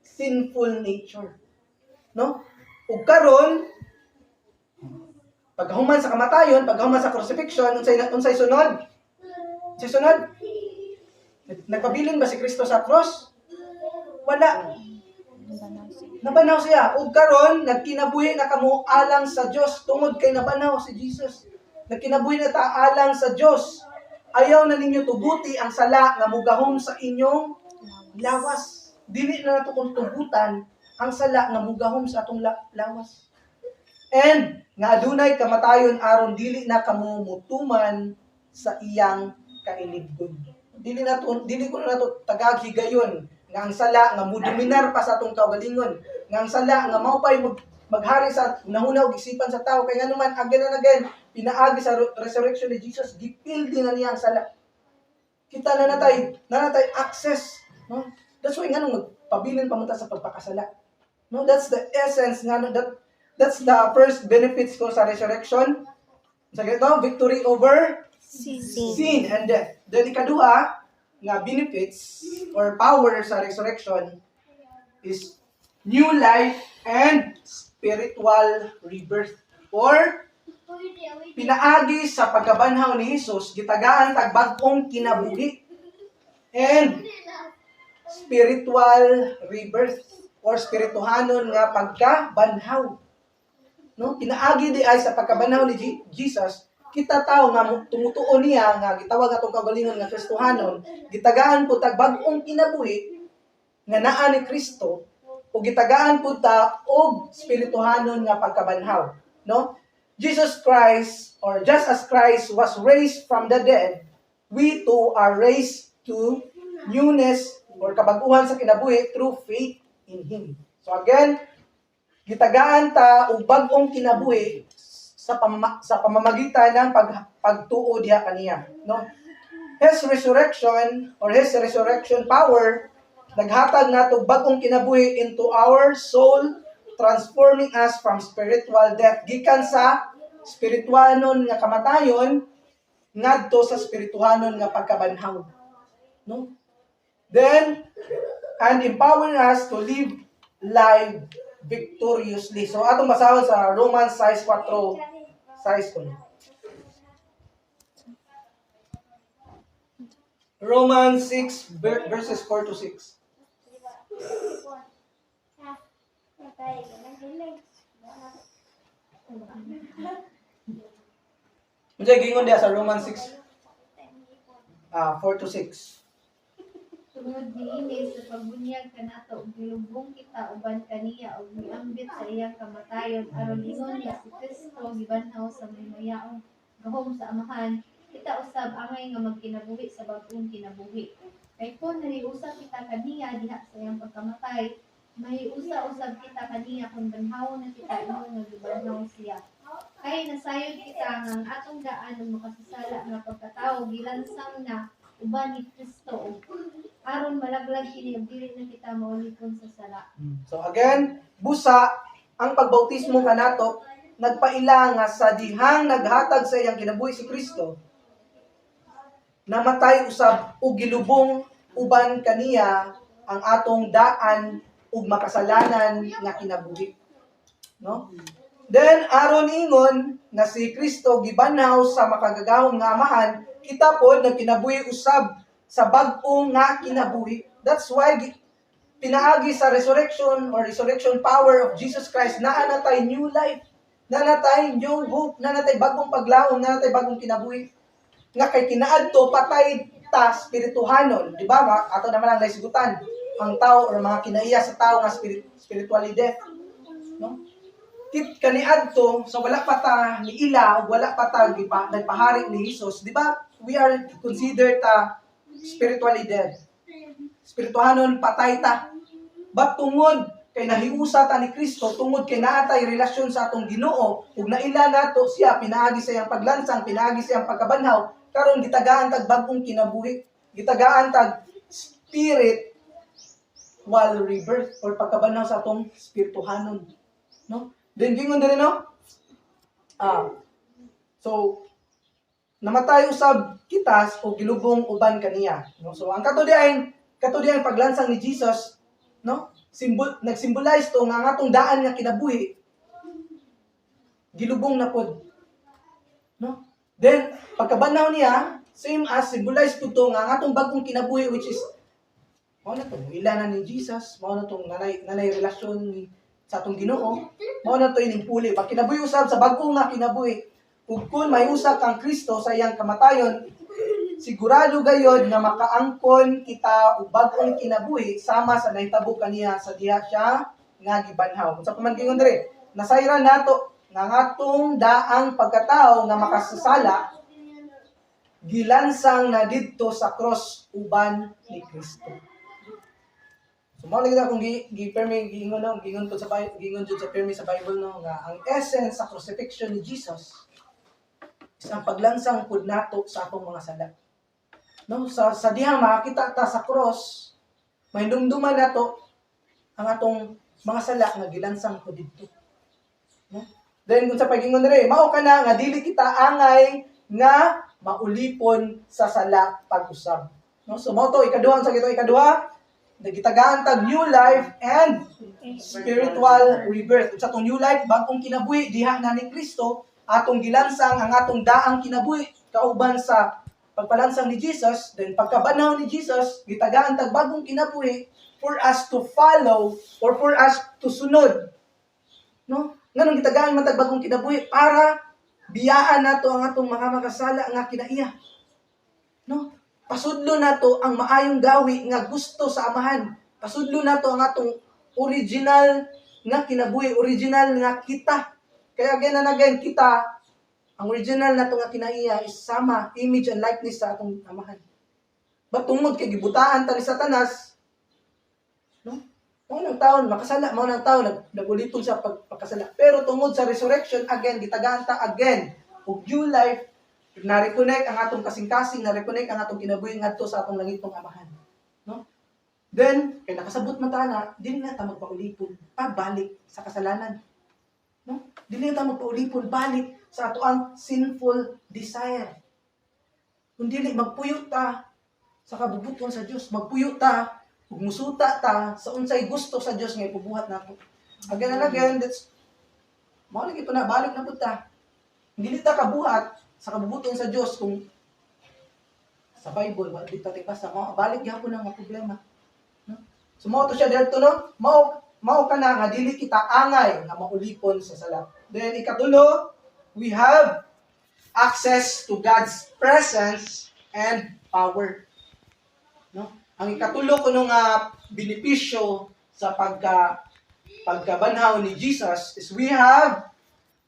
sinful nature. No? Ug karon paghuman sa kamatayon, paghuman sa crucifixion, unsay sunod? Unsay sunod? Nagpabilin ba si Kristo sa cross? Wala. Nabanaw siya. Ug karon nagkinabuhi na kamo alang sa Dios tungod kay nabanaw si Jesus. Nagkinabuhi na ta alang sa Dios. Ayaw na ninyo tuguti ang sala nga mugahom sa inyong lawas. Dili na nato kung tugutan ang sala nga mugahom sa atong lawas. And nga adunay kamatayon aron dili na kamo mutuman sa iyang kailibgon. Dili ko na nato tagag higayon nga ang sala nga mudominar pa sa atong kaugalingon, nga ang sala nga mao pay maghari sa nahunaw isipan sa tao kay nganuman again and again pinaagi sa resurrection ni Jesus gipildi na niya ang sala. Kita na natay access, no? That's why nganong magpabilin pa munta sa pagpakasala. No, that's the essence that's the first benefits ko sa resurrection. Sa ganito, victory over sin and death. Then ikaduha nga benefits or power sa resurrection is new life and spiritual rebirth or pinaagi sa pagkabanhaw ni Hesus, gitagaan tag bag-ong kinabuhi and spiritual rebirth or spirituhanon nga pagkabanhaw. No, pinaagi di ay sa pagkabanhaw ni Jesus, kita tao nga tumutuo niya nga gitawag atong kaugalingon nga Kristohanon, gitagaan pud tag bag-ong kinabuhi nga naa ni Kristo o gitagaan pud ta og spirituhanon nga pagkabanhaw, no? Jesus Christ, or just as Christ was raised from the dead, we too are raised to newness or kabag-uhan sa kinabuhi through faith in Him. So again, gitagaan ta og bag-ong kinabuhi sa pamamagitan ng pagtuo diha kaniya, no? His resurrection or His resurrection power naghatag nato bag-ong kinabuhi into our soul, transforming us from spiritual death gikan sa spirituanon nga kamatayon ngadto sa spirituhanon nga pagkabanhaw, no? Then and empowering us to live life victoriously. So atong basahon sa Romans 6:4 size ko. Romans 6 verses 4 to 6. Unsa gingon diha sa Romans 6 4 to 6. Tungod niini sa pagbunyag kanato ug gilubong kita uban kaniya ug miambit sa iyang kamatayon aron ingon nga si Kristo gibanhaw sa maymayaong gahom sa amahan, kita usab angay nga magkinabuhi sa bag-ong kinabuhi. Kay kun nariusa kita kaniya diha sa iyang pagkamatay, mahiusa usab kita kaniya kung banhawon na kita ingon nga gibanhaw siya. Kay nasayod kita nga ang atong daan ng makasasala nga pagkatao gilansang na uban ni Kristo aron malaglag kini ug dili na kita maulipon sa sala. So again, busa ang pagbautismo kanato nagpaila nga sa dihang naghatag sa iyang kinabuhi si Kristo, namatay usab ug gilubong uban kaniya ang atong daan ug makasalanan nga kinabuhi, no? Then aron ingon nga si Kristo gibanhaw sa makagagahom nga amahan, kita pod nagkinabuhi usab sa bag-ong nga kinabuhi. That's why pinaagi sa resurrection or resurrection power of Jesus Christ, naa natay new life, naa natay new hope, naa natay bagong paglaom, naa natay bagong kinabuhi. Nga kay kinaadto patay ta spirituhanon, di ba? Ato naman ang naisigutan ang tao or mga kinaiya sa tao nga spiritually death, no? Kit kaniadto so wala pa ta ni ila, wala pa ta nagpahari ni Jesus, di ba? We are considered spiritually dead. Spirituhanon patay ta. But tungod kay nahiusa ta ni Kristo, tungod kay naatay relasyon sa atong Ginoo, ug naila nato siya pinaagi sa iyang paglansang, pinaagi sa iyang pagkabanhaw, karon gitagaan tag bag-ong kinabuhi, gitagaan tag spirit while rebirth or pagkabanhaw sa atong spirituhanon, no? Then gingon diri, no? So namatay usab kita o gilubong uban kaniya, no? So ang katudian paglansang ni Jesus, no? Nag-symbolize to nga ang atong daan nga kinabuhi gilubong na pod, no? Then pagkabanhaw niya, same as symbolize pud to nga ang atong bagong kinabuhi, which is mao na to ilanan ni Jesus, mao na tong nanay relasyon ni sa atong Ginoo, mao na to ining puli pag kinabuhi usab sa bagong nga kinabuhi. Ug kun may usa kang Kristo sa iyang kamatayon, sigurado gayod nga makaangkon kita og bag-ong kinabuhi sama sa nahitabo kaniya sa diha siya nga gibanhaw. Unsa pa man gingon diri? Nasayran nato nga atong daang pagkatao nga makasasala gilansang na didto sa cross uban ni Kristo. So mao lagi akong gi-permi gingon jud sa permi sa Bible, no, nga ang essence sa crucifixion ni Jesus isang paglansang pud nato sa atong mga sala. No, sa diha makita ta sa cross, may dumduman nato ang atong mga sala nga gilansang pud didto. No? Then kung sa pagingon diri, mao kana nga dili kita angay nga maulipon sa sala pag-usab. No, so mao to ikaduha sa ikaduha, nagitagaan tag new life and spiritual rebirth. Sa tong new life, bagong kinabuhi diha na ni Kristo, atong gilansang ang atong daang kinabuhi kauban sa pagpalansang ni Jesus, then pagkabanaw ni Jesus, gitagaan tag bagong kinabuhi for us to follow or for us to sunod. No? Nganong gitagaan man tag bagong kinabuhi para biyaan nato ang atong mga makasala nga kinaiya. No? Pasudlo nato ang maayong gawi nga gusto sa Amahan. Pasudlo nato ang atong original nga kinabuhi, original nga kita. Kaya again and again, kita, ang original nato nga kinaiya is sama, image and likeness sa atong Amahan. But tungod kay gibutaan ta ni Satanas, no? Maunang taon, makasala, maunang taon, nagulipon sa pagkasala. Pero tungod sa resurrection, again, gitagaan ta again, og new life, na-reconnect ang atong kasing-kasing, na-reconnect ang atong kinabuhi ngadto sa atong langitong Amahan. No? Then, kay nakasabot man ta na, dili na ta magpaulipon, pagbalik sa kasalanan. No? Dili na ta magpaulipon, balik sa atoang sinful desire. Kung dili, magpuyo ta sa kabubuton sa Dios, magpuyo ta, ug musuta ta sa unsay gusto sa Dios nga ipubuhat nato. Again and again, that's mao lagi pa na balik na pud ta. Dili ta kabuhat sa kabubuton sa Dios kung sa Bible wa di ta basa, mao balik gyapon ang problema. No? So mao to siya dito, no? Mao kana nga dili kita angay nga maulipon sa sala. Then ikatulo, we have access to God's presence and power. No? Ang ikatulo kuno nga benepisyo sa pagkabanhaw ni Jesus is we have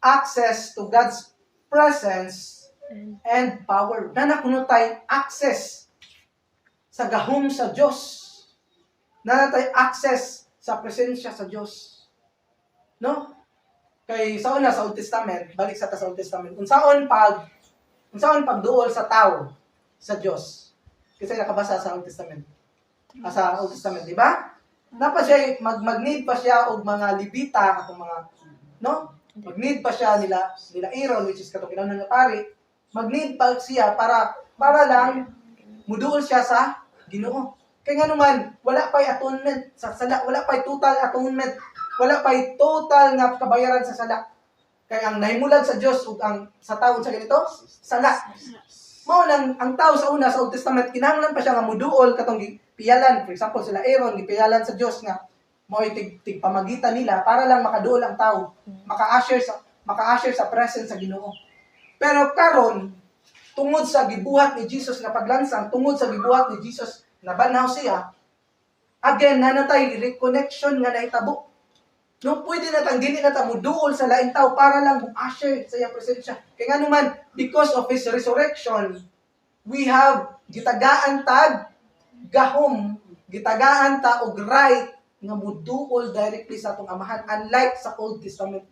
access to God's presence and power. Nana kuno tay access sa gahom sa Dios. Nana tay access sa presensya sa Dios. No? Kay sa una sa Old Testament, balik sa Old Testament. Unsaon pagduol sa tao sa Dios. Kasi nakabasa sa Old Testament. Sa Old Testament, di ba? Napa siya mag-need pa siya og mga Levita atong mga no? Mag-need pa siya nila Aaron, which is katong kinahanglan nga pari. Mag-need pa siya para lang muduol siya sa Ginoo. Kaya nga naman, wala pa'y atonement sa sala, wala pa'y total atonement, wala pa'y total nga kabayaran sa sala. Kaya ang nahimulag sa Dios ug ang sa tawo sa ganito, sala. Mao nang ang tao sa una sa Old Testament kinahanglan pa siya nga muduol katong piyalan. For example, sila Aaron gipiyalan sa Dios nga mao tig pamagitan nila para lang makaduol ang tao, maka-usher sa presence sa Ginoo. Pero karon tungod sa gibuhat ni Jesus nga paglansang, tungod sa gibuhat ni Jesus na banhaw siya, again nanatay reconnection nga nahitabo. No, pwede na tang dili na ta muduol sa laing tao para lang mo-usher sa iyang presensya. Kaya nga naman, because of His resurrection, we have gitagaan tag gahom, gitagaan ta og right nga muduol directly sa atong Amahan, unlike sa Old Testament.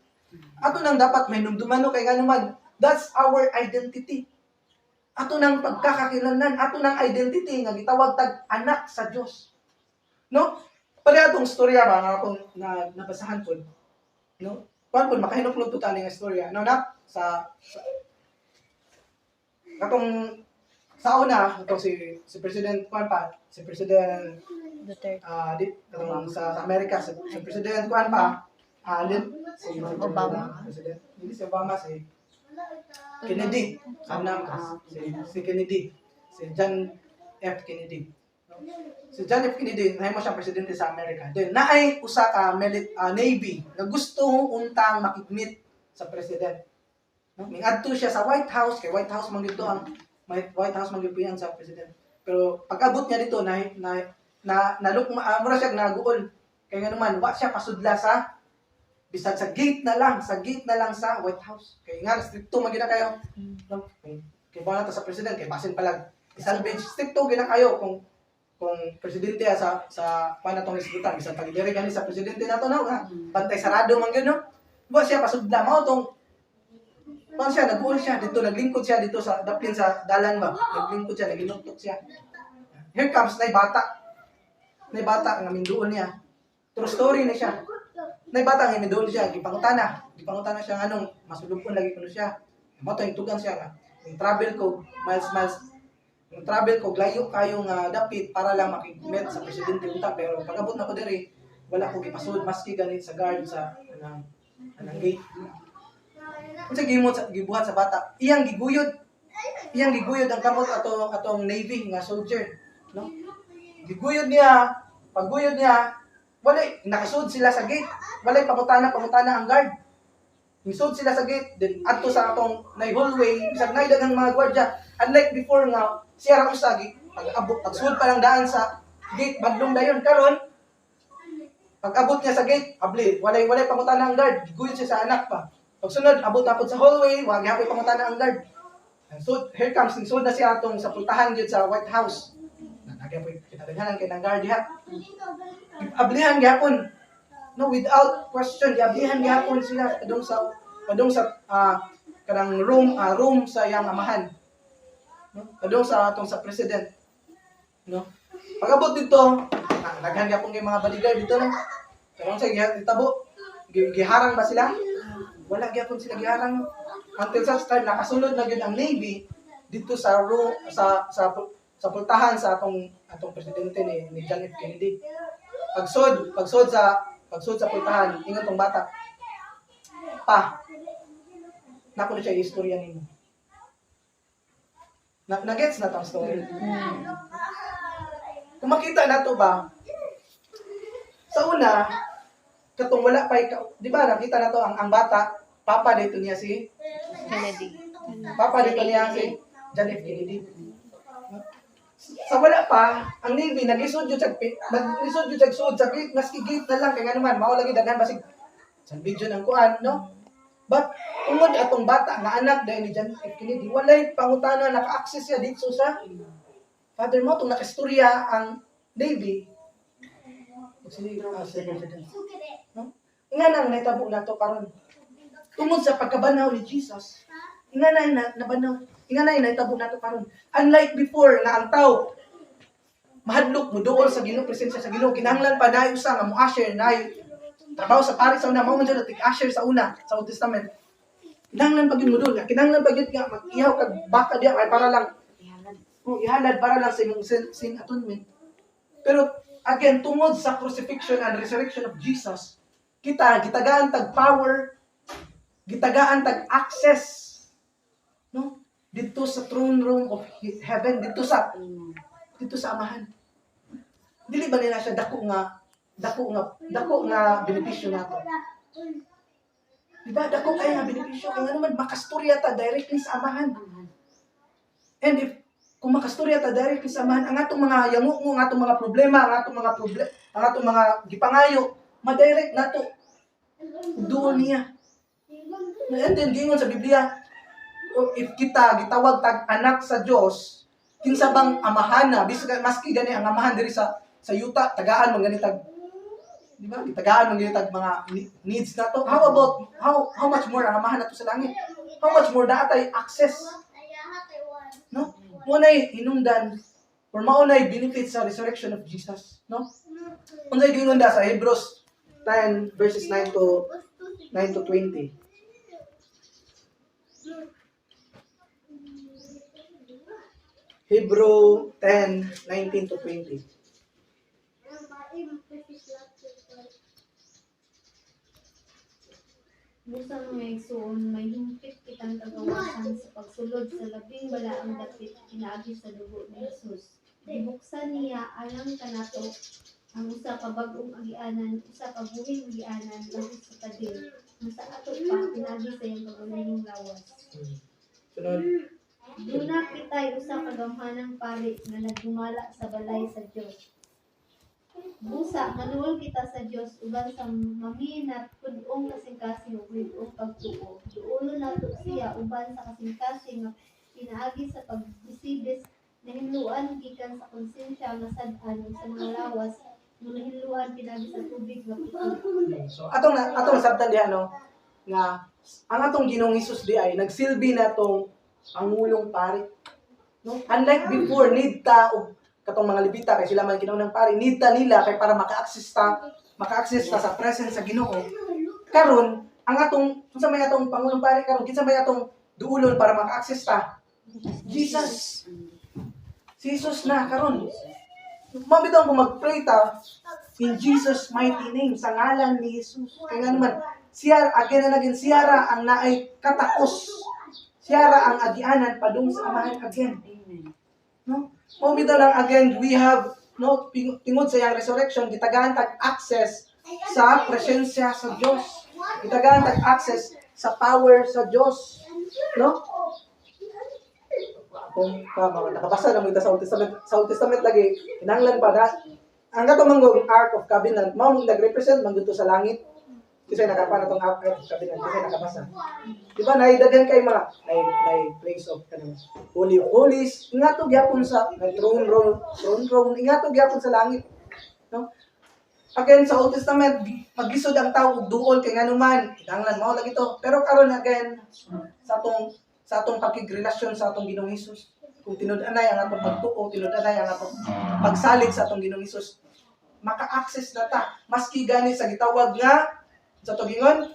Ato nang dapat may numdumano kay nga naman, that's our identity. Ato nang pagkakakilanlan, ato nang identity nga gitawag tag anak sa Dios. No? Parehatong storya ba nga akong nabasahan po. No? Kuan po, makahinuklog po tayo nga storya. No, na? Sa una, itong si President, kuan pa, si President sa Amerika, si President kuan pa, si Obama. President, hindi si Obama, si Kennedy. Si Kennedy. Si John F. Kennedy. Si John F. Kennedy, nahimo siyang presidente sa Amerika. Then, naay usa ka Navy na gusto untang makigmit sa president. No? Mingadto siya sa White House, kay White House man dito ang White House man gyud sa president. Pero pag-abot niya dito mura siya naguol. Kaya nga naman, wa siya pasudla sa bisag sa gate na lang sa White House. Kaya nga stricto man gina kayo. No? Kay ba ta sa president kay basin palag isalvage stricto gina kayo kung presidente sa paano tong isgutan bisan pagdiri gani sa presidente nato no nga bantay sarado man gyud no wa siya pasudla mao tong siya nag-uol siya dito naglingkod siya dito sa daplin sa dalan ba naglingkod siya naginuktok siya here comes nay bata nga minduon niya true story ni siya nay bata nga minduon siya gipangutana siya nganong masulubon lagi kuno siya mao to itugan siya nga yung travel ko yung travel ko, layo kayo nga dapit para lang makigmet sa presidente unta. Pero pag-abot na ko diri, wala ko gipasud maski ganit sa guard sa anang gate. Unsa gibuhat sa bata? Iyang giguyod ang kamot atong navy nga soldier, no? Giguyod niya, pagguyod niya, nakasud sila sa gate. Walay pangutana ang guard. Nisud sila sa gate, then adto sa atong hallway, bisag nay daghang mga gwardiya. Unlike before nga, siya ra usagi, pagsud pa lang daan sa gate, badlong dayon karon. Pag-abot niya sa gate, walay pangutana ang guard, giguyod siya sa anak pa. Pagsunod, abot tapos sa hallway, wag gyapon pangutana ang guard. So, here comes, nisud na siya atong sa pultahan gyud sa White House. Nagyapon kinadaghanan kay nang guard diha. Ablihan gyapon. No, without question, ablihan gyapon sila kadung sa kanang room sa iyang amahan. No? Kadung sa atong sa president. No? Pag-abot dito, naghan gyapon kay mga bodyguard dito no. Karon sa gitabo, giharang ba sila? Wala gyapon sila giharang. Until such time nakasulod na gyud ang Navy dito sa room sa pultahan sa atong presidente ni John F. Kennedy. Pagsod sa pultahan, ingon tong bata. Pa. Nako na siya istorya nimo. Nagets na tong story. Kung makita nato ba sa una katong wala pa di ba nakita nato ang bata, papa dito niya si Kennedy. Papa dito niya si John F. Kennedy. Sa wala pa, ang Navy nag-isod yun sa sud sa gate, maski gate na lang, kaya nga naman, mao lagi daghan basig sa video ng kuan, no? But, tungod atong bata, nga anak dahil ni John F. Kennedy, walay pangutana, naka-access siya dito sa father mo, itong nakastorya ang Navy. No? Nga nang naitabo na to karon. Tungod sa pagkabanaw ni Jesus, nga na nabanaw. Inganay naitabo nato karon. Unlike before nga ang tao mahadlok mo dool sa Ginoo, presensya sa Ginoo, kinahanglan pa dayon usa nga mo-usher nay trabaho sa pari sa una, mao man jud usher sa una sa Old Testament. Kinahanglan pa gyud mo dool, kinahanglan pa gyud nga mag-ihaw kag baka diya ay para lang ihalad para lang sa imong sin atonement. Pero again tungod sa crucifixion and resurrection of Jesus, kita gitagaan tag power, gitagaan tag access, no? Dito sa throne room of heaven, dito sa amahan. Dili ba nila siya dako nga benepisyo nato? Diba dako kay nga benepisyo, kaya naman makastorya ta directly sa amahan. And kung makastorya ta directly sa amahan, ang atong mga yangungo, ang atong mga problema, ang atong mga gipangayo, madirect nato doon niya. And then gingon sa Biblia, if kita gitawag tag anak sa Dios, kinsa bang amahan na bisag maski gani ang amahan diri sa yuta tagaan man gani tag, di ba? Tagaan man gani tag mga needs nato. How about how much more ang amahan nato sa langit? How much more daatay access? No? Mo nay hinungdan or mao nay benefit sa resurrection of Jesus, no? Unsay gingon da sa Hebrews 10 verses 9 to 20. Hebrew 10:19 to 20. Busang mga igsoon, may himpit kitang kagawasan sa pagsulod sa labing balaang dapit pinaagi sa dugo ni Jesus. Dibuksan niya alang kanato ang usa ka bag-ong agianan, usa ka buhing agianan lahit sa kadil. Ang sa ato pa pinaagi sa iyang kagunayong lawas. Sunod. Duna kita'y usa ka gamhanang pari na nagdumala sa balay sa Dios. Busa, manuol kita sa Dios uban sa maminat pud-ong kasing-kasing ug lig-ong pagtuo. Duulo nato siya uban sa kasing-kasing nga pinaagi sa pagbisibis na hinluan gikan sa konsensya nga sad-an sa mga lawas nga hinluan pinaagi sa tubig nga puti. So atong sabtan diha no nga ang atong Ginoong Hesus di ay nagsilbi na tong Pangulong Pari. No? Unlike before, need ta og katong mga Levita kay sila man kinahanglan pari, need ta nila kay para maka-access ta sa presence sa Ginoo. Karon, ang atong unsa may atong Pangulong Pari karon, kinsa may atong duulon para maka-access ta? Jesus. Si Jesus na karon. Mabitaw kung mag-pray ta in Jesus mighty name sa ngalan ni Jesus. Kaya nga naman siya again and again, siya ra ang naay katakos. Siya ra ang agianan padung sa amahan again. No? Mo bitaw lang again, we have no tingod sa yang resurrection, gitagahan tag access sa presensya sa Dios. Gitagahan tag access sa power sa Dios. No? Kung nakabasa na mo ita sa Old Testament lagi, kinahanglan pa na ang gato manggong Ark of Covenant, mao nag-represent man dito sa langit. Kasi nakapana tong Ark of Covenant, kasi nakabasa. Di ba, naidagan kay mga, place of Holy of Holies, nga to gyapon sa throne room, nga to gyapon sa langit. No? Again, sa Old Testament, paglisod ang tao og duol kay nganuman, kinahanglan mao lagi to. Pero karon again, sa atong pakigrelasyon sa atong Ginoong Hesus, kung tinud-anay ang atong pagtuo, tinud-anay ang atong pagsalig sa atong Ginoong Hesus, maka-access na ta. Maski gani sa gitawag nga, sa tugingon,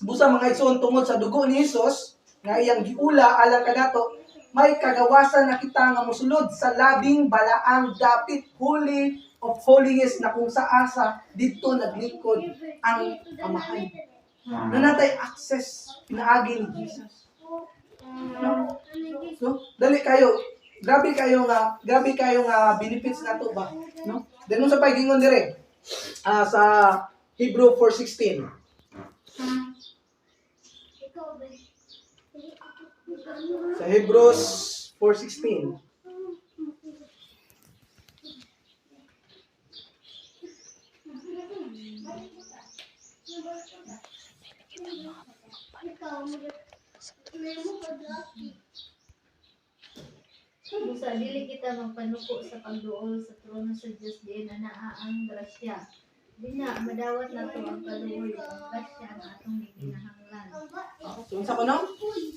busa mga igsoon tungod sa dugo ni Hesus, nga iyang giula alang kanato, may kagawasan na kita nga mosulod sa labing balaang dapit, Holy of Holies, na kung sa asa dito naglikod ang amahan. Na natay access pinaagi ni Jesus. No? Dali kayo. Grabe kayo nga benefits nato ba, no? Then sa pagingon dire sa Hebrew 4:16. Sa Hebrews 4:16. Busa dili kita magpanuko sa pagduol sa trono sa Dios diin na naa ang grasya. Dina madawat nato ang kaluoy ug grasya nga atong gikinahanglan. So unsa ko no?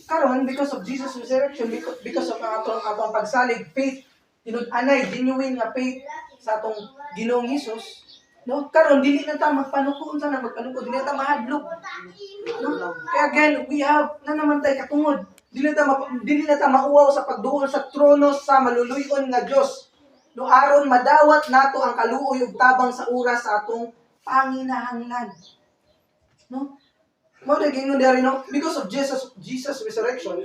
Karon because of Jesus resurrection, because of atong pagsalig, faith, tinud-anay genuine nga faith sa atong Ginoong Hesus, no? Karon dili na ta magpanuko, unsa na magpanuko, dili na ta mahadlok. No? Kaya again, we have na naman tay katungod. Dili na ta mauwaw sa pagduol sa trono sa maluluyon nga Dios. No aron madawat nato ang kaluoy ug tabang sa oras sa atong panginahanglan. No? Mo gingon diri no, because of Jesus resurrection,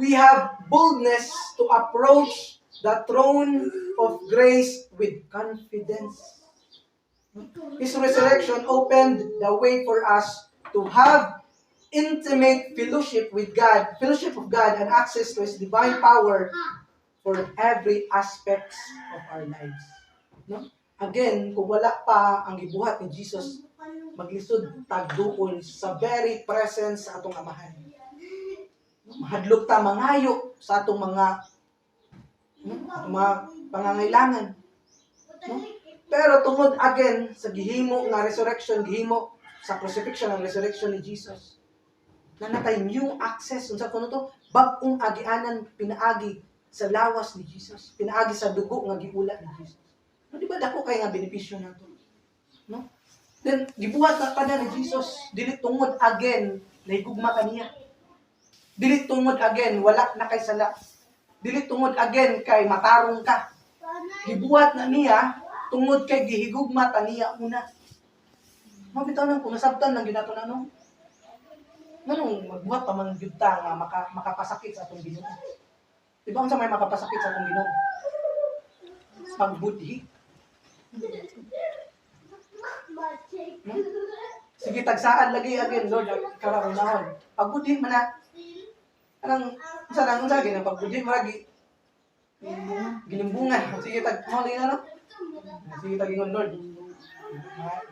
we have boldness to approach the throne of grace with confidence. His resurrection opened the way for us to have intimate fellowship of God, and access to His divine power for every aspect of our lives. No? Again, kung wala pa ang gibuhat ni Jesus, maglisod tagduol sa very presence sa atong amahan. Mahadlok ta mangayo sa atong mga pangangailangan. No? Pero tungod again sa gihimo nga resurrection, gihimo sa crucifixion ang resurrection ni Jesus, na natay new access unsa kuno to, bag-ong agianan pinaagi sa lawas ni Jesus, pinaagi sa dugo nga giula ni Jesus. No, di ba dako kay nga benepisyo nato? No? Then gibuhat na pa ni Jesus, dili tungod again nahigugma kaniya. Dili tungod again wala na kay sala. Dili tungod again kay matarong ka. Gibuhat na niya tungod kay gihigugma ta niya una. Mabitaw nang kung nasabtan lang ginato na no. Manong magbuhat pa man gyud ta nga makapasakit sa atong Ginoo. Di ba unsa may makapasakit sa atong Ginoo? Pagbudhi. Sige tagsaan lagi again Lord karon. Pagbudhi man na. Anong unsa gina pagbudhi maragi. Ginimbungan. Sige tag mo din ano? Sige tag ingon Lord.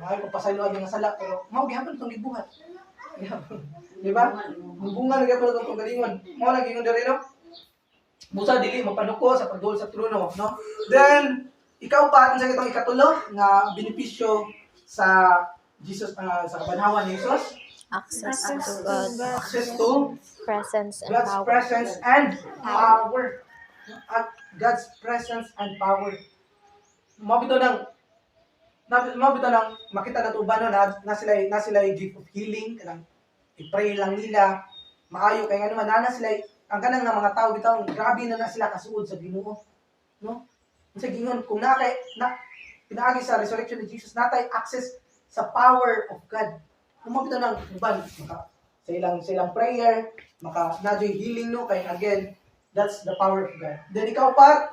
Mahal ko pasaylo ang sala pero mao gihapon tong gibuhat. Di ba? Bunga lagi pa itong pagalingon. Mo lagi yung dali, no? Busa dili mapanuko sa pagduol sa trono, no? Then ikaw pa sa itong ikatulo nga benepisyo sa Jesus sa kabanhawan ni Jesus. Access to God. Access to Presence and God's power. presence and power. God's presence and power. Mabito nang makita na uban na sila gift of healing kanang i-pray lang nila maayo kay nga naman na sila ang kanang nga mga tao bitaw grabe na sila kasuod sa Ginoo, no? Unsa gingon kung pinaagi sa resurrection ni Jesus natay access sa power of God. Kumagda ng uban, maka sa ilang prayer, maka nadyo'y healing no, kay again, that's the power of God. Then ikaw pa,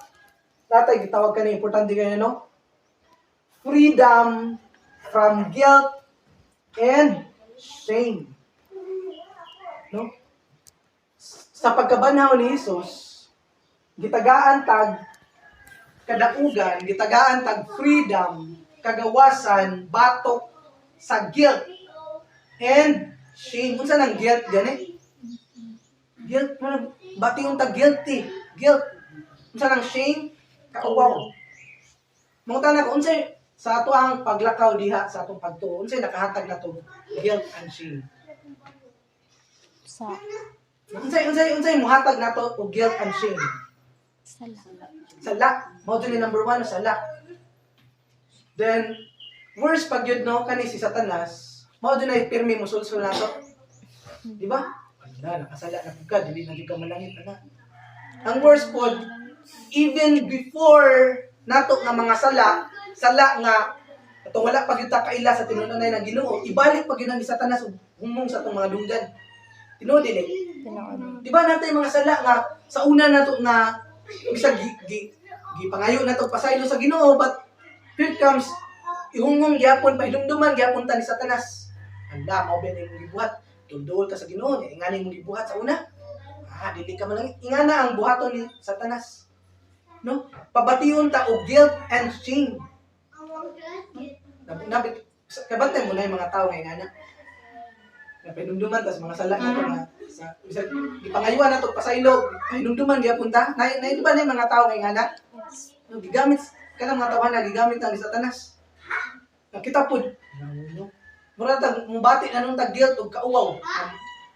tatay, gitawag ka na importante kayo, no? Freedom from guilt and shame. No? Sa pagkabanhaw ni Jesus, gitagaan tag kadaugan, gitagaan tag freedom, kagawasan, batok sa guilt and shame. Unsa nang guilt gani? Guilt, bati yung tag guilty. Guilt. Unsa nang shame? Kauwaw. Mangutan ako, unsay sa ato ang paglakaw diha sa atong pagtuo, unsay nakahatag na to guilt and shame. Sa Unsay muhatag na to og guilt and shame. sala. Sala. Mao ni number 1 sala. Then worst pag yun no kani si Satanas, mao din ay pirmi mo sulsul nato. Di ba? Ala, nakasala na pud ka, dili na di ka malangit ana. Ang worst pod, even before nato nga mga sala nga atong wala pag yuta kaila sa tinunanay ng Ginoo, ibalik pag yun ang ni Satanas ug humong sa atong mga dunggan. Tinuod dili. Tinuod. Di ba natin mga sala nga sa una nato nga bisag gipangayo nato pasaylo sa Ginoo, but here comes ihungong gyapon pahinumduman gyapon ta ni Satanas. Anda mao ba imong gibuhat? Tundol ka sa Ginoo, ingani imong gibuhat sa una. Dili ka man ingana ang buhaton ni Satanas. No? Pabation ta og guilt and shame. Nabit kabantay mo na yung mga tao nga ingana. Napinumduman tas mga sala na nga sa bisag gipangayuan nato pasaylo, hinumduman gyapon ta. Nay ba na yung mga tao nga ingana? No, gigamit kanang mga tawhan na gigamit ang ni Satanas. Nakita pud. Mura tag mubati na nung tag guilt ug kauwaw.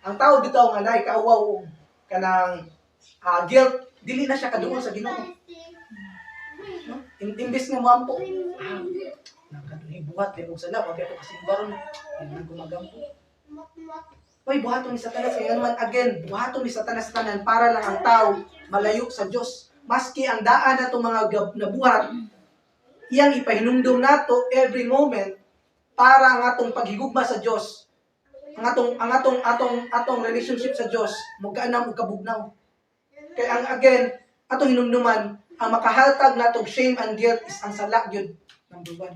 Ang tao bitaw nga nay kauwaw og kanang guilt, dili na siya kaduol sa Ginoo. No? Imbes nga moampo. Buhat din og sala, wag ako kasi baron hindi gumagampo. Hoy, buhaton ni Satanas kaya naman again, buhaton ni Satanas tanan para lang ang tao malayo sa Dios. Maski ang daan nato mga nabuhat, iyang ipahinumdum nato every moment para ang atong paghigugma sa Dios, ang atong relationship sa Dios mugaanam ug kabugnaw. Kaya ang again, atong hinumduman ang makahatag natong shame and guilt is ang sala gyud number 1.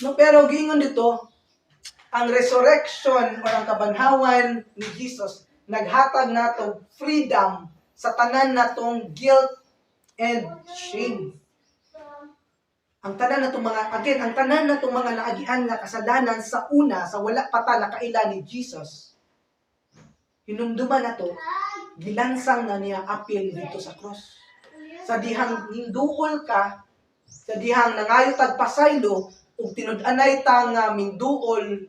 No, pero giingon dito, ang resurrection o ang kabanhawan ni Jesus naghatag nato freedom sa tanan natong guilt and shame. Ang tanan natong mga naagian nga kasalanan sa una sa wala pa ta nakaila ni Jesus. Hinumduman nato gilansang na niya apil dito sa cross. Sa dihang hinduol ka, sa dihang nangayo tag pasaylo ug tinud-anay ta nga minduol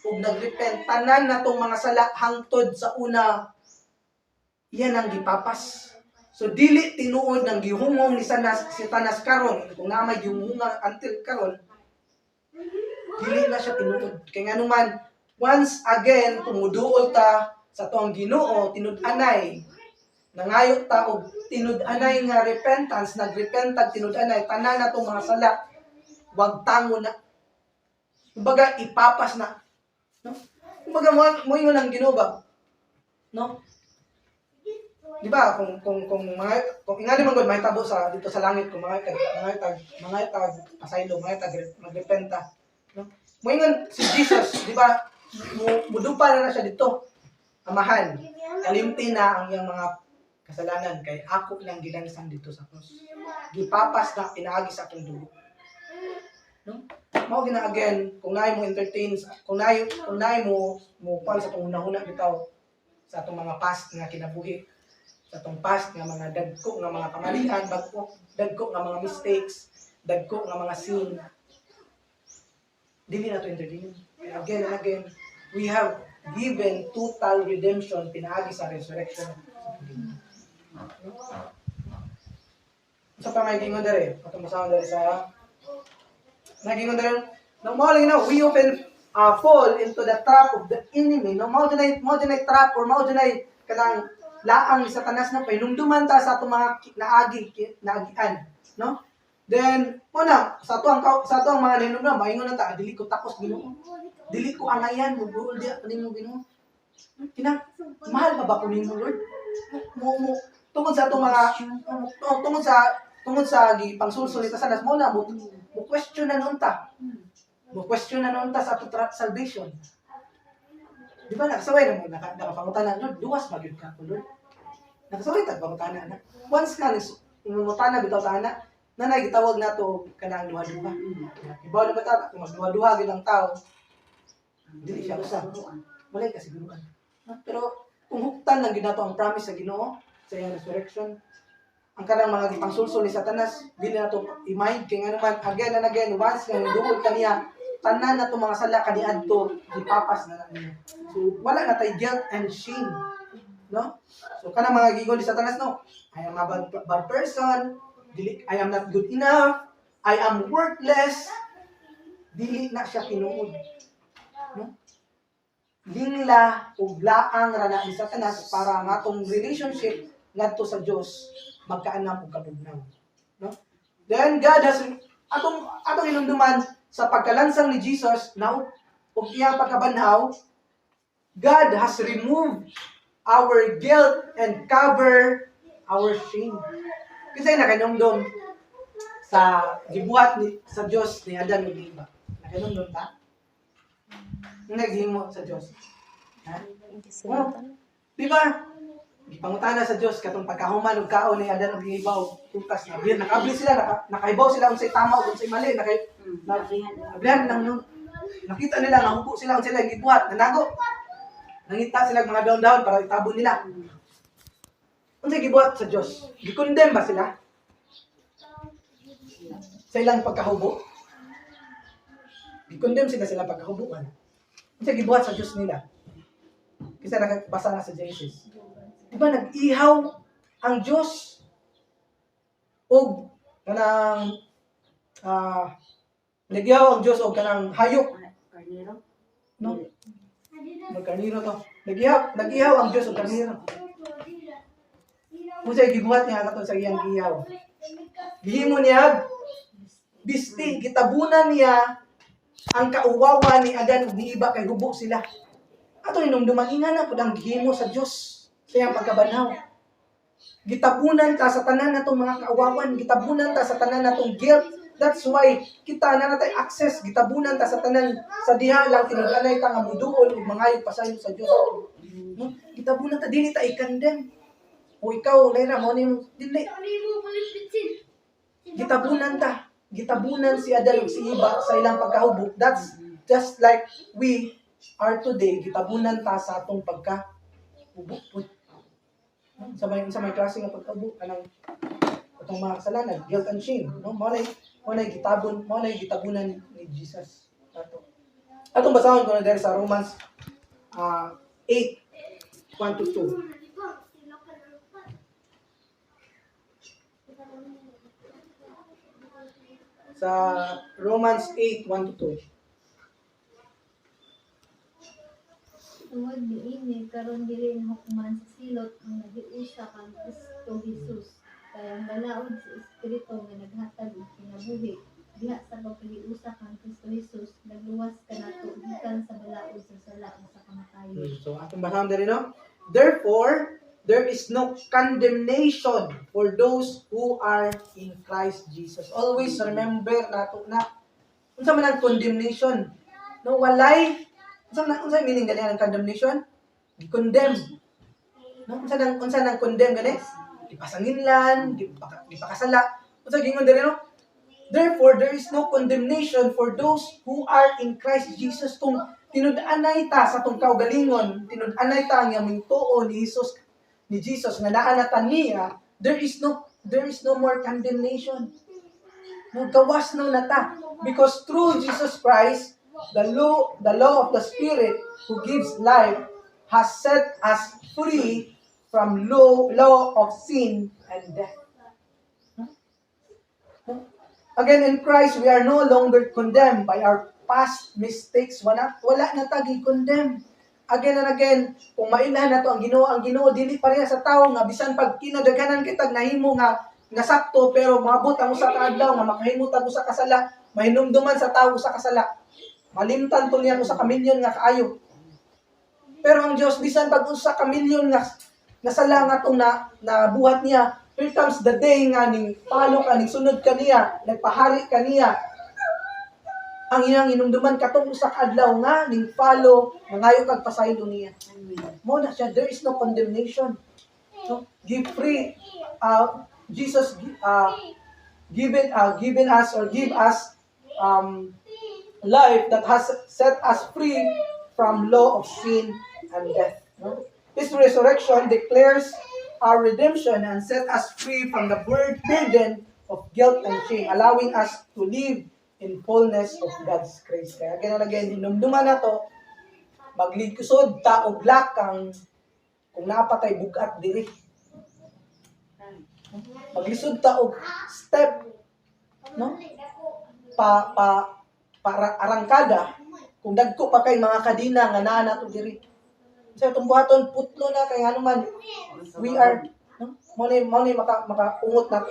ug nagrepent tanan natong mga sala hangtod sa una, iyan ang gipapas. So dili tinuod ng gihungong ni Satanas karon, kung nga may gihunga until karon, dili na siya tinuod. Kaya nga naman, once again, kumuduol ta sa tuang Ginoo, tinud-anay, nangayo ta og tinud-anay nga repentance, nagrepentag tinud-anay, tanan natong mga sala, wag tango na. Kumbaga, ipapas na. No? Kumbaga, mo yun ang Ginoo ba? No? Di ba, kung ingani man gud mahitabo sa dito sa langit kung mga tag pasaylo, mga tag magrepenta, no? Moingon si Jesus, di ba, mudupa na siya dito. Amahan, kalimti na ang iyang mga kasalanan kay ako lang gilansang dito sa cross. Gipapas na pinaagi sa akong dugo. No? Mao gina again, kung naay mo entertain, kung naay mo pan sa tong una-una bitaw sa atong mga past nga kinabuhi, sa atong past nga mga dagko nga mga kamalian, dagko nga mga mistakes, dagko nga mga sin. Dili na to entertain. Again and again, we have given total redemption pinaagi sa resurrection. Sa pamagingon dere, atong masaon dere sa nagingon dere, no mo lang na we often fall into the trap of the enemy. No mo dinay trap or mo dinay kanang laang ni Satanas na pahinumduman ta sa atong mga naagian, no? Then, sa to ang mga ninom na, maingon na ta, dili ko tapos Ginoo. Dili ko angayan, mubuol di ako nimo Ginoo. Mahal pa ba ko nimo, Lord? Tungod sa atong mga, tungod sa gipangsulsul ita sa nas mo na, mo question na nun ta. Mo question na nun ta sa atong salvation. Di ba, nakasaway na mo, nakapangutanan, Lord, duwas ba yun ka ko, Lord? Nakasaway tag pangutanan na. Once ka, ngutana, bitaw ta na, nanay, gitawag na to, kanang duha-duha. Ibaw na ba ta, kung magduha-duha, ginang tao, dili siya usap. Walay kasiguruan. Pero, kung huktan lang ginato ang promise sa Ginoo, sa iyang resurrection, ang kanang mga gipangsulsul ni Satanas, dili na to i-mind, kaya nga naman, again and again, once nga nindungod kaniya, tanan na to mga sala kaniadto gipapas na lang niya. So wala na tay guilt and shame, no? So kanang mga gigon ni Satanas, no, I am a bad person, I am not good enough, I am worthless, dili na siya tinuod, no? Lingla ug laang rana ni Satanas para ang atong relationship ngadto sa Dios magkaanam ug kabugnaw, no? Then God has atong inumduman sa pagkalansang ni Jesus na ug iyang pagkabanhaw, God has removed our guilt and cover our shame. Kasi nakanumdum sa gibuhat ni sa Dios ni Adan ug Eva. Nakanumdum ta? Naghimo sa Dios. Ha? Oh, di ba? Gipangutana sa Dios katong pagkahuman ug kaon ni Adan ug Eva tukas na biya nakabli sila nakaibaw sila unsay tama ug unsay mali nablihan lang no. Nakita nila nga hubo sila unsay sila gibuhat nanago. Nangita sila mga daon-daon para itabon nila. Unsay gibuhat sa Dios? Gikondem ba sila? Sa ilang pagkahubo? Gikondem sila sa ilang pagkahubo ba? Unsay gibuhat sa Dios nila? Kasi nakabasa na sa Genesis. Diba nag-ihaw ang Diyos o kanang nag-ihaw ang Diyos o kanang hayop. No? Magkarniro to. Nag-ihaw ang Diyos o karniro. Kung sa'yo gibuhat niya kato sa iyang gihaw. Gihimo niya, bisti, gitabunan niya ang kauwawa ni Adan ug ni Eva kay hubo sila. Ato inumduman ingana pud ang gihimo sa Diyos. Kaya pagkabanhaw. Gitabunan ta sa tanan natong mga kaawawan, gitabunan ta sa tanan natong guilt. That's why kita na natay access, gitabunan ta sa tanan sa diha lang tinuganay ta nga muduol ug mangayog pasayon sa Dios. No? Gitabunan ta dili ta i-condemn. O ikaw, Lera, mo ni dili. Gitabunan si Adan ug si Eva sa ilang pagkahubo. That's just like we are today, gitabunan ta sa atong pagkahubo. Sa may klase nga pagkahubo kanang atong mga kasalanan, guilt and shame, no? Mo nay gitabunan ni Jesus. Atong basahon ko na dahil sa Romans 8:1-2. Sa Romans 8:1-2. Tungod niini karon dili na hukuman sa silot ang nagiusa kang Kristo Jesus. Kaya ang balaod sa Espiritu nga naghatag og kinabuhi diha sa pagpagiusa kang Kristo Jesus nagluwas kanato gikan sa balaod sa sala ug sa kamatayon. So atong basahon diri no. Therefore, there is no condemnation for those who are in Christ Jesus. Always remember nato na unsa man ang condemnation? No, walay unsa meaning gani ang condemnation? Gi-condemn. No, unsa nang condemn gani? Gipasanginlan, gipakasala. Unsa gingon diri no? Therefore, there is no condemnation for those who are in Christ Jesus. Kung tinud-anay ta sa tong kaugalingon, tinud-anay ta nga mintuon ni Jesus nga naa na ta niya, there is no more condemnation. No, gawas no nata because through Jesus Christ, the law of the Spirit who gives life has set us free from law of sin and death. Again, in Christ, we are no longer condemned by our past mistakes. Wala na tagi condemn. Again and again, kung mailan na to ang Ginoo dili pareha sa tao nga bisan pag kinadaghanan kitag nahimo nga nga sakto pero maabot ang usa ka adlaw nga makahimot ang usa ka sala, mahinumduman sa tawo usa ka sala. Malimtan to niya usa ka milyon nga kaayo. Pero ang Dios bisan pag usa ka milyon nga sala nga tong nabuhat niya, here comes the day nga ning palo ka ning sunod kaniya, nagpahari kaniya. Ang iyang inumduman katong usa ka adlaw nga ning palo nangayo kag pasaylo niya. Mo na siya, there is no condemnation. No? Give free Jesus given us or give us life that has set us free from law of sin and death. No? His resurrection declares our redemption and set us free from the burden of guilt and shame, allowing us to live in fullness of God's grace. Kaya again, hinumduman na to, magligkusod ta og lakang kung napatay bugat diri. Maglisod ta og step, no? Para arangkada kung dagko pa kay mga kadina nga naa nato diri. Sa itong buhaton putlo na kay hanuman we are, no? Mo ni makaungot nato.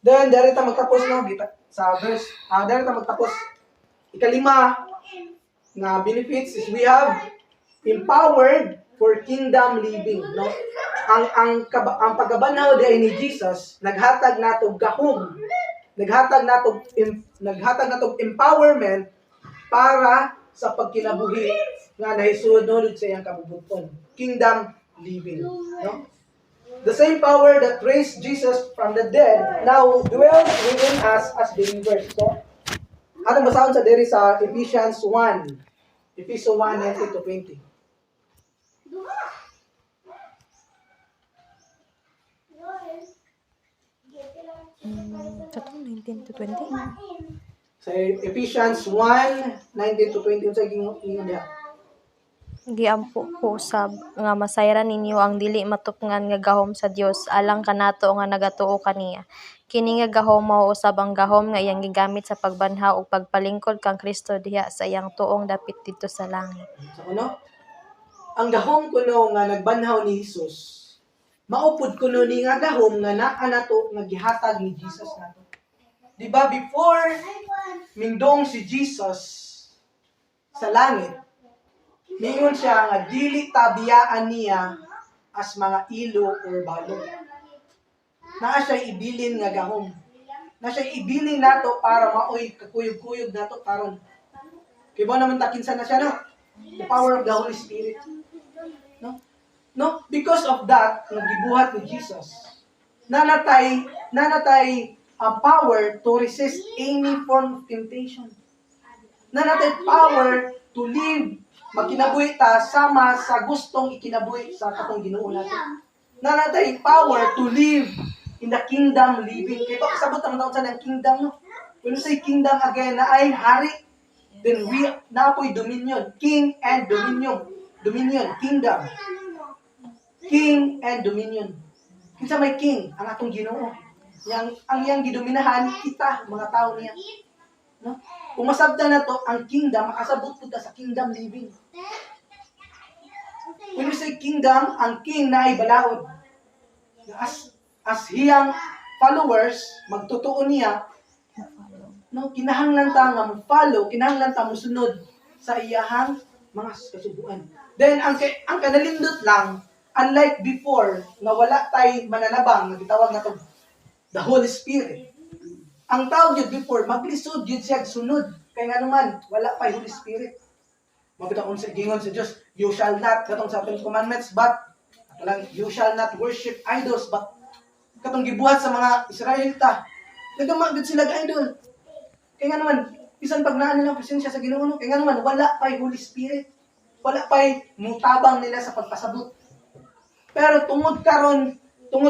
Then dere ta magtapos no sa verse dere ta magtapos ikalima nga benefits is we have empowered for kingdom living, no? Ang pagabanaw di ni Jesus naghatag nato gahom, naghatag nato empowerment para sa pagkinabuhi nga nahisulod sa iyang kabubuton. Kingdom living, no? The same power that raised Jesus from the dead now dwells within us as believers. So, ano basahon sa diri sa Ephesians 1, 19-20. Katong 19 to 20. Sa Ephesians 1, 19-20, sa ingon niya. Giampo ko usab nga masayran ninyo ang dili matupngan nga gahom sa Dios alang kanato nga nagatuo kaniya. Kini nga gahom mao usab ang gahom nga iyang gigamit sa pagbanhaw ug pagpalingkod kang Kristo diha sa iyang tuong dapit dito sa langit. So ano? Ang gahom kuno nga nagbanhaw ni Jesus. Maupod kuno ni nga gahom nga naa nato nga gihatag ni Jesus nato. Di ba before mindong si Jesus sa langit, mingon siya nga dili tabiyaan niya as mga ilo or balong. Naa siya ibilin nga gahom. Na siya ibilin nato para maoy kakuyog-kuyog nato karon. Kaya ba naman takinsa na siya, no? The power of the Holy Spirit. No? No? Because of that, nagibuhat ni Jesus, nanatay ang power to resist any form of temptation. Nanatay power to live, magkinabuhi ta sama sa gustong ikinabuhi sa katong Ginoo natin. Nanatay power to live in the kingdom living. Kaya ba kasabot ang taon sa ng kingdom, no? When you say kingdom again, na ay hari, then we napoy dominion, king and dominion. Dominion, kingdom. King and dominion. Kinsa may king, ang atong Ginoo. Ang iyang gidominahan kita, mga tao niya. No? Kung masabda na to, ang kingdom, makasabot po ta sa kingdom living. When we say kingdom, ang king na ay balaod. As hiyang followers, magtotoo niya, no, kinahanglan ta nga mo-follow, kinahanglan ta mo sunod sa iyahang mga kasubuan. Then ang kanalindot lang, unlike before, na wala tay mananabang, nagitawag na to the Holy Spirit. Ang tawag yun before, maglisod yun siya sunod. Kaya nga naman, wala pa Holy Spirit. Magkitaon sa gingon sa Diyos, you shall not, katong sa Ten Commandments, but, you shall not worship idols, but, katong gibuhat sa mga Israelita, nagamagod sila idol. Kaya nga naman, bisan pag naan nila presensya sa Ginoo, kaya nga naman, wala pa Holy Spirit. Wala pa mutabang nila sa pagpasabot. Pero tungod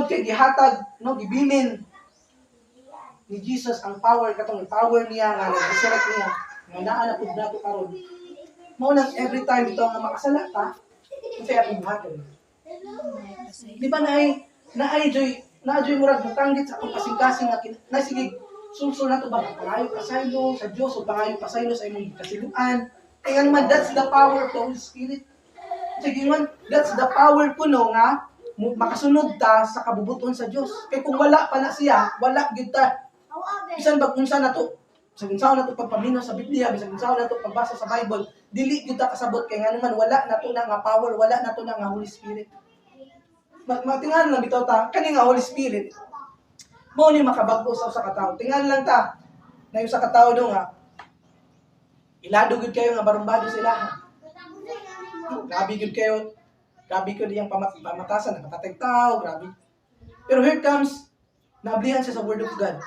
kay gihatag, no, gibilin ni Jesus ang power, katong power niya, nga nag-resurrect niya, nga naa na pud nato karon. Mao nang every time ito nga makasala ta, kasi atong buhaton. Di ba naay joy murag mutanggit sa atong kasing-kasing nga na sige sulsul nato ba pangayo pasaylo sa Dios o pangayo pasaylo sa imong kasiluan. Kaya naman that's the power of the Holy Spirit. Sige man, that's the power kuno nga makasunod ta sa kabubuton sa Dios. Kay kung wala pa na siya, wala gyud ta. Bisan bag unsa na to, bisag unsa na to pagpaminaw sa Biblia, bisag unsa na to pagbasa sa Bible, dili gyud ta kasabot kay nganuman wala na to na nga power, wala na to na nga Holy Spirit. Matingan lang bitaw ta, kani nga Holy Spirit. Mao ni makabag-o sa usa ka tawo. Tingan lang ta, na usa ka tawo do nga ilado gyud kayo nga barumbado sila. Grabe gyud kayo. Grabe gyud iyang pamatasan, nakapatay tao, grabe. Pero here comes, naablihan siya sa Word of God.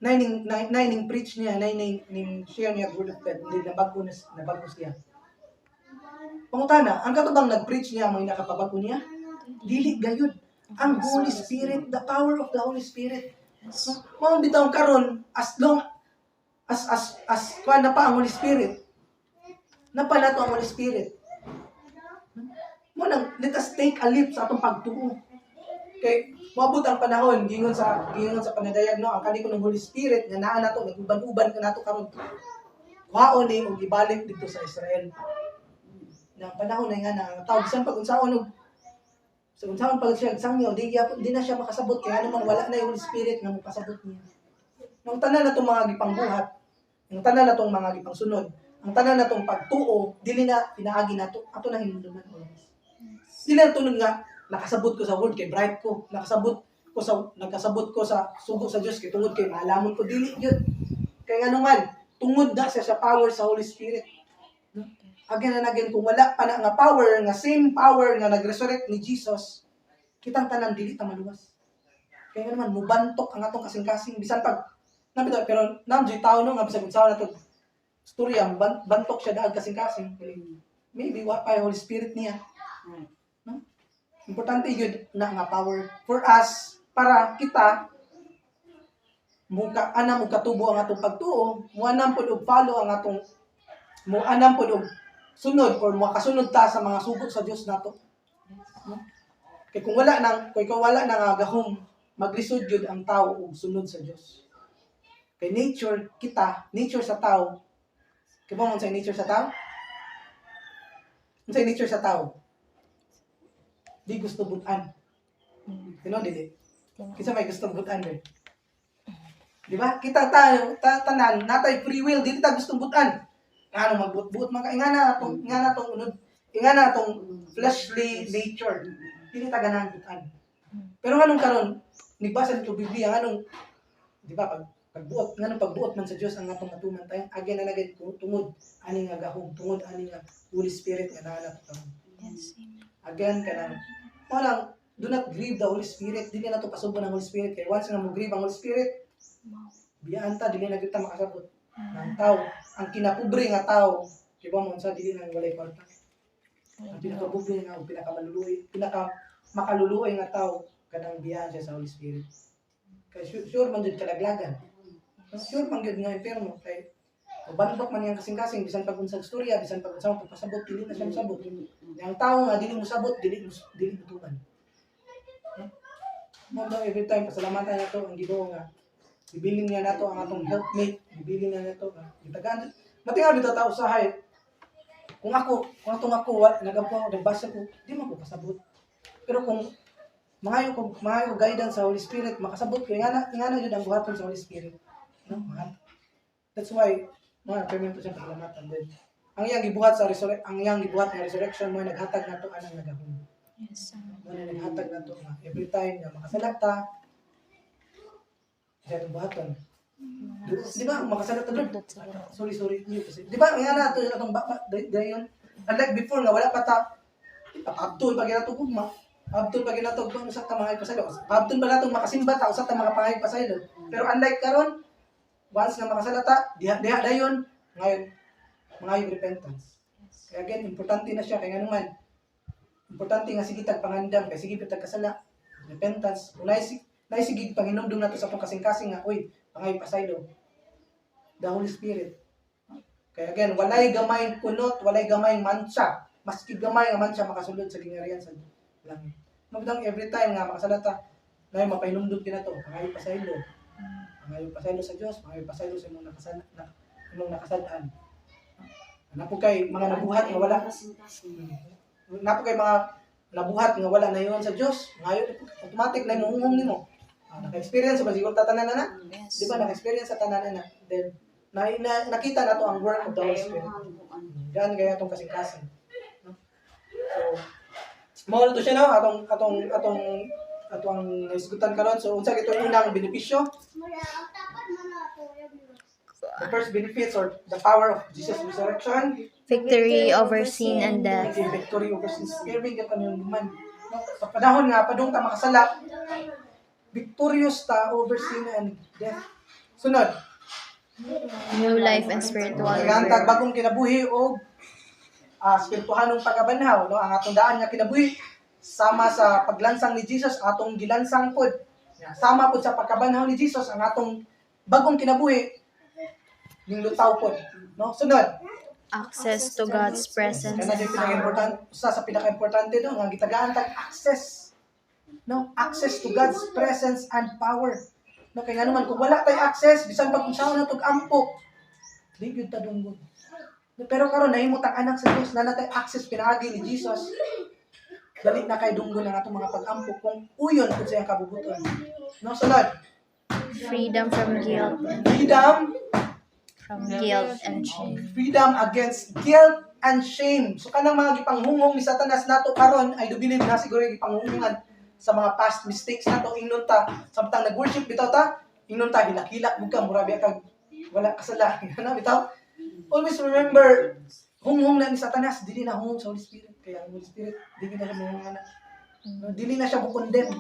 Naining preach niya, naining share niya Word of God, hindi nabago siya. Pangutana, ang katubang nag-preach niya, may nakapabago niya? Dili gayud. Ang Holy Spirit, the power of the Holy Spirit. Mao bitaw karon as long as kuan na pa ang Holy Spirit. Napala to ang Holy Spirit. Mo nang let us take a leap sa atong pagtuo. Kay moabot ang panahon gingon sa panadayag no ang kani ko ng Holy Spirit nga naa nato naguban-uban ka nato karon. Kuhaon ni og ibalik dito sa Israel. Nang panahon na nga na tawag bisan pag unsaon og sa unsaon pag siya sangyo di na siya makasabot kaya naman wala na yung Holy Spirit nga makasabot niya. Nang tanan natong mga gipangbuhat, ang tanan natong mga gipangsunod, ang tanan natong pagtuo dili na pinaagi nato ato na hinumduman always. Dili na tunod nga nakasabot ko sa word kay bright ko, nagkasabot ko sa sugo sa Dios kay tungod kay maalamon ko dili gyud. Kay nganuman tungod na siya sa power sa Holy Spirit. Again and again, kung wala pa na nga power, nga same power nga nag-resurrect ni Jesus, kitang tanan dili ta maluwas. Kaya naman, mubantok ang atong kasing-kasing. Bisan pag, nabito, pero namjoy tao no, nga bisag unsaon na ito, storya, bantok siya dahil kasing-kasing. Maybe, what pa yung Holy Spirit niya. No? Importante yun na nga power for us, para kita, anam og katubo ang atong pagtuo, muanam pod og follow ang atong, muanam pod og sunod or makasunod ta sa mga sugo sa Dios nato. No? Kay kung wala nang nga gahom maglisod jud ang tao og sunod sa Dios. Kay nature sa tao. Kay ba unsay nature sa tao? Unsay nature sa tao? Di gusto butan. Dili. Kinsa may gusto butan ba? Di ba? Kita tayo, tanan natay free will, dili ta gusto butan. Ano magbut-but mga ingana atong fleshly nature dili ta ganahan butan. Pero nganong karon nigbasa nito Biblia nganong di ba pagbuot man sa Dios ang atong matuman tayo again na nagay tungod ani nga gahom tungod ani nga Holy Spirit nga naa nato karon. Yes. Again kanang parang do not grieve the Holy Spirit, dili na to pasubon ang Holy Spirit kay once nga mo grieve ang Holy Spirit biyaan ta dili na gyud ta makasabot. Ang tao, ang kinapobre nga tao, di ba mo sa dili nang walay kwarta. Ang pinakapobre nga o pinakamaluluoy nga tao kanang biyahan siya sa Holy Spirit. Kay sure man jud kalaglagan. Sure man jud nga perno kay bandok man yang kasing-kasing bisan pag unsang storya, bisan pag unsang pagpasabot dili na siya mosabot. Yang tao nga dili mosabot, dili mutuman. Mo every time pasalamatan nato ang Ginoo nga ibilin niya nato ang atong helpmate, ibilin niya nato itagan. Matingal bitaw ta usahay. Kung atong ako nagbasa ko, di man ko kasabot. Pero kung maayo ko guidance sa Holy Spirit, makasabot ko ingana jud ang buhaton sa Holy Spirit. No? That's why permit siya pasalamatan din. Ang iyang gibuhat nga resurrection mo naghatag nato anang nagahom. Yes. Mo naghatag nato nga every time nga makasalat ta siya itong buhaton. Di ba? Makasalat na doon. Sorry. Di ba? Nga na ito yung dayon. Unlike before nga, wala pa ta. Abdul pag ito gugma. Abdul pag ito gugma. Usat ta mga ipasaylo. Abdul pag ito makasimba ta. Usat ta mga pangay pasaylo. Pero unlike karon, once nga makasalata, diha dayon. Ngayon, mga yung repentance. Kaya again, importante na siya. Kaya nga naman, importante nga sige tagpangandam. Kaya sige tagkasala. Repentance. Kung naisigig Panginoon nato sa itong kasing-kasing nga, uy, pangay pasaylo. The Holy Spirit. Kaya again, walay gamay kunot, walay gamay mancha. Maski gamay nga mancha makasulod sa gingarian sa langit. Magdang every time nga makasalata, na mapahinumdum din na to, pangay pasaylo. Pangay pasaylo sa Diyos, pangay pasaylo sa imong nakasadaan. Napo kay mga nabuhat nga wala. Napo kay mga nabuhat nga wala na yun sa Dios. Ngayon automatic na muhungong nimo. Naka-experience ba siguro tatanan na? Di ba naka-experience sa tanan na? Then nakita na to ang work of the Holy Spirit. Gan gaya tong kasing-kasing. No? So mao to siya no atong naisgutan karon. So unsa gito yung unang benepisyo? The first benefits or the power of Jesus' resurrection. Victory over sin and death. Victory over sin. Every ganun man. No? Sa panahon nga padung ta makasala, victorious ta over sin and death. Sunod. New life and spiritual Nagantag rebirth. bagong kinabuhi o spirituhanong pagabanhaw, no? Ang atong daan nga kinabuhi sama sa paglansang ni Jesus, atong gilansang pod. Sama pod sa pagkabanhaw ni Jesus ang atong bagong kinabuhi ning lutaw pod, no? Sunod. Access to God's presence Kana and din power. pinaka-importante, usa sa pinaka-importante no nga gitagaan tag access. No, access to God's presence and power. No, kay nga naman kung wala tay access, bisan pag unsaon na tug ampo, di gyud ta dunggod. No, pero karon nahimutang anak sa Dios na natay access pinaagi ni Jesus. Dali na kay dunggod ang atong mga pag-ampo kung uyon pud sa iyang kabubuton. No, sunod. Freedom from guilt and shame. Freedom against guilt and shame. So kanang mga gipanghungong ni Satanas nato karon I do believe na siguro gipanghungongan sa mga past mistakes nato ingnon ta samtang nag-worship bitaw ta ingnon ta hilak-hilak bug ka mura biya kag wala kasala na bitaw. Always remember hunghong na ni Satanas dili na hunghong sa Holy Spirit kaya ang Holy Spirit dili na siya mahungana. No, dili na siya mo-condemn.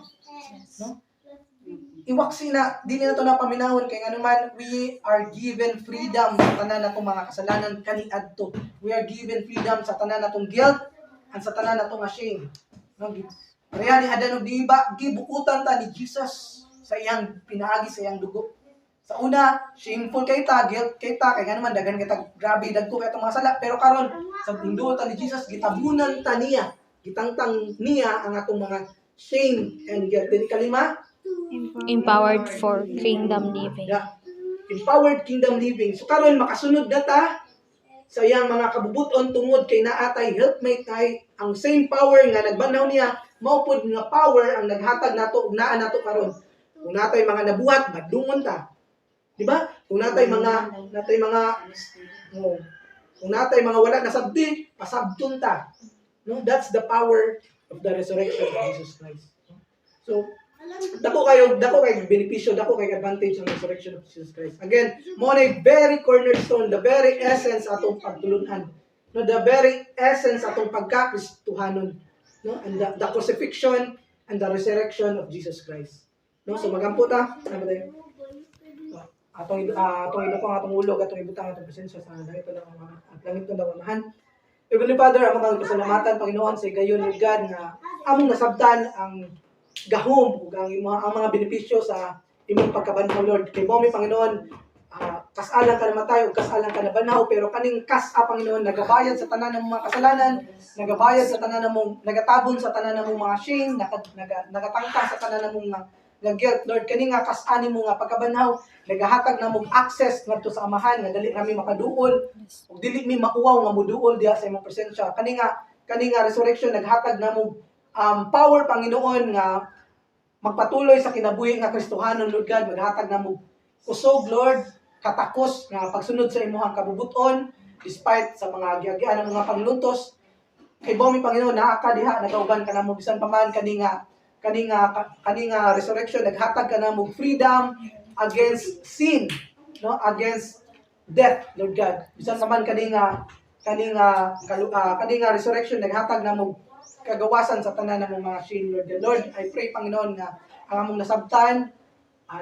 No? Iwaksi na, dili na to na paminahon kay nga naman we are given freedom sa tanan natong mga kasalanan kaniadto. We are given freedom sa tanan natong guilt and sa tanan natong shame. No? Pareha ni Adan ug Eva gibukutan ta ni Jesus sa iyang pinaagi sa iyang dugo. Sa una, shameful kay ta, guilt kay ta, kay nga naman dagan kita grabe dagko kay itong mga sala, pero karon sa induot ta ni Jesus gitabunan ta niya, gitangtang niya ang atong mga shame and guilt. Dili kalima, Empowered for kingdom living. yeah. Empowered kingdom living. So karon makasunod na ta sa iyang mga kabubuton tungod kay naatay helpmate tay ang same power nga nagbanhaw niya mao pod nga power ang naghatag nato ug naa nato karon. Kung natay mga nabuhat, madungon ta. Di ba? Kung natay mga kung natay mga wala nasabdi, pasabton ta. No, that's the power of the resurrection of Jesus Christ. So dako kayo benepisyo, dako kay advantage ng resurrection of Jesus Christ. Again, mo na very cornerstone, the very essence atong pagtulunan. No, the very essence atong pagkakristohanon, no? And the crucifixion and the resurrection of Jesus Christ. No, so magampo ta, ano ba atong atong ulog atong ibutang atong presensya sa langit ng langit ng mamahan. Heavenly Father, ako mga pasalamatan Panginoon sa gayon ni God nga among nasabtan ang gahom ug ang mga benepisyo sa imong pagkabanhaw Lord. Kay mo mi Panginoon, kasalang ka namatay ug kasalang ka nabanhaw, pero kaning Panginoon nagabayad sa tanan ng mga kasalanan, nagabayad sa tanan ng nagatabon sa tanan ng mga shame, nagatangka sa tanan ng mga guilt Lord. Kani nga kas-ani mo nga pagkabanhaw, nagahatag na mong access ngadto sa amahan nga dali rami makaduol ug dili mi mauwaw nga moduol diha sa imong presensya. Kani nga resurrection naghatag na mong power Panginoon nga magpatuloy sa kinabuhi nga Kristohanon Lord God, maghatag na mo kusog Lord, katakos nga pagsunod sa imong kabubuton despite sa mga giagian ng mga pangluntos. Kay bomi Panginoon naa ka diha nagauban ka na mo bisan pa man kani nga resurrection naghatag ka na mo freedom against sin, no, against death Lord God. Bisan pa man kani nga resurrection naghatag na mo kagawasan sa tanan ng mga shame Lord. Lord, I pray Panginoon nga ang among nasabtan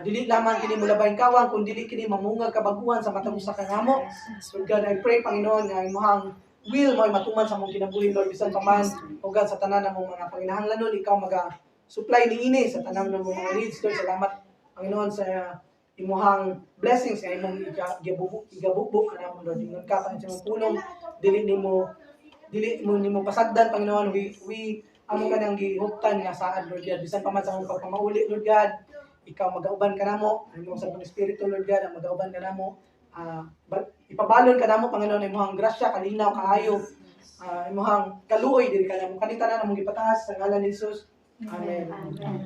dili lamang kini mulabayin kawang kun dili kini mamungag kabaguhan sa matag usa ka namo. Lord God, I pray Panginoon nga imong will mo matuman sa among kinabuhi Lord bisan pa man ug sa tanan ng mga panginahanglanon ikaw supply niini sa tanan ng mga needs Lord. Salamat Panginoon sa imong blessings nga imong igabubuk kanamo Lord. Ingon ka sa imong pulong dili mo pasagdan Panginoon, we amo ka nang gihuptan nga saad Lord God bisan pa man sa among pagpamauli Lord God, ikaw magauban ka namo ang imong Santo Espiritu Lord God ang magauban ka namo, ipabalon ka namo Panginoon imong grasya kalinaw kaayo imuhang kaluoy diri kanamo kanita na namong gipataas sa ngalan ni Jesus. Amen. Amen.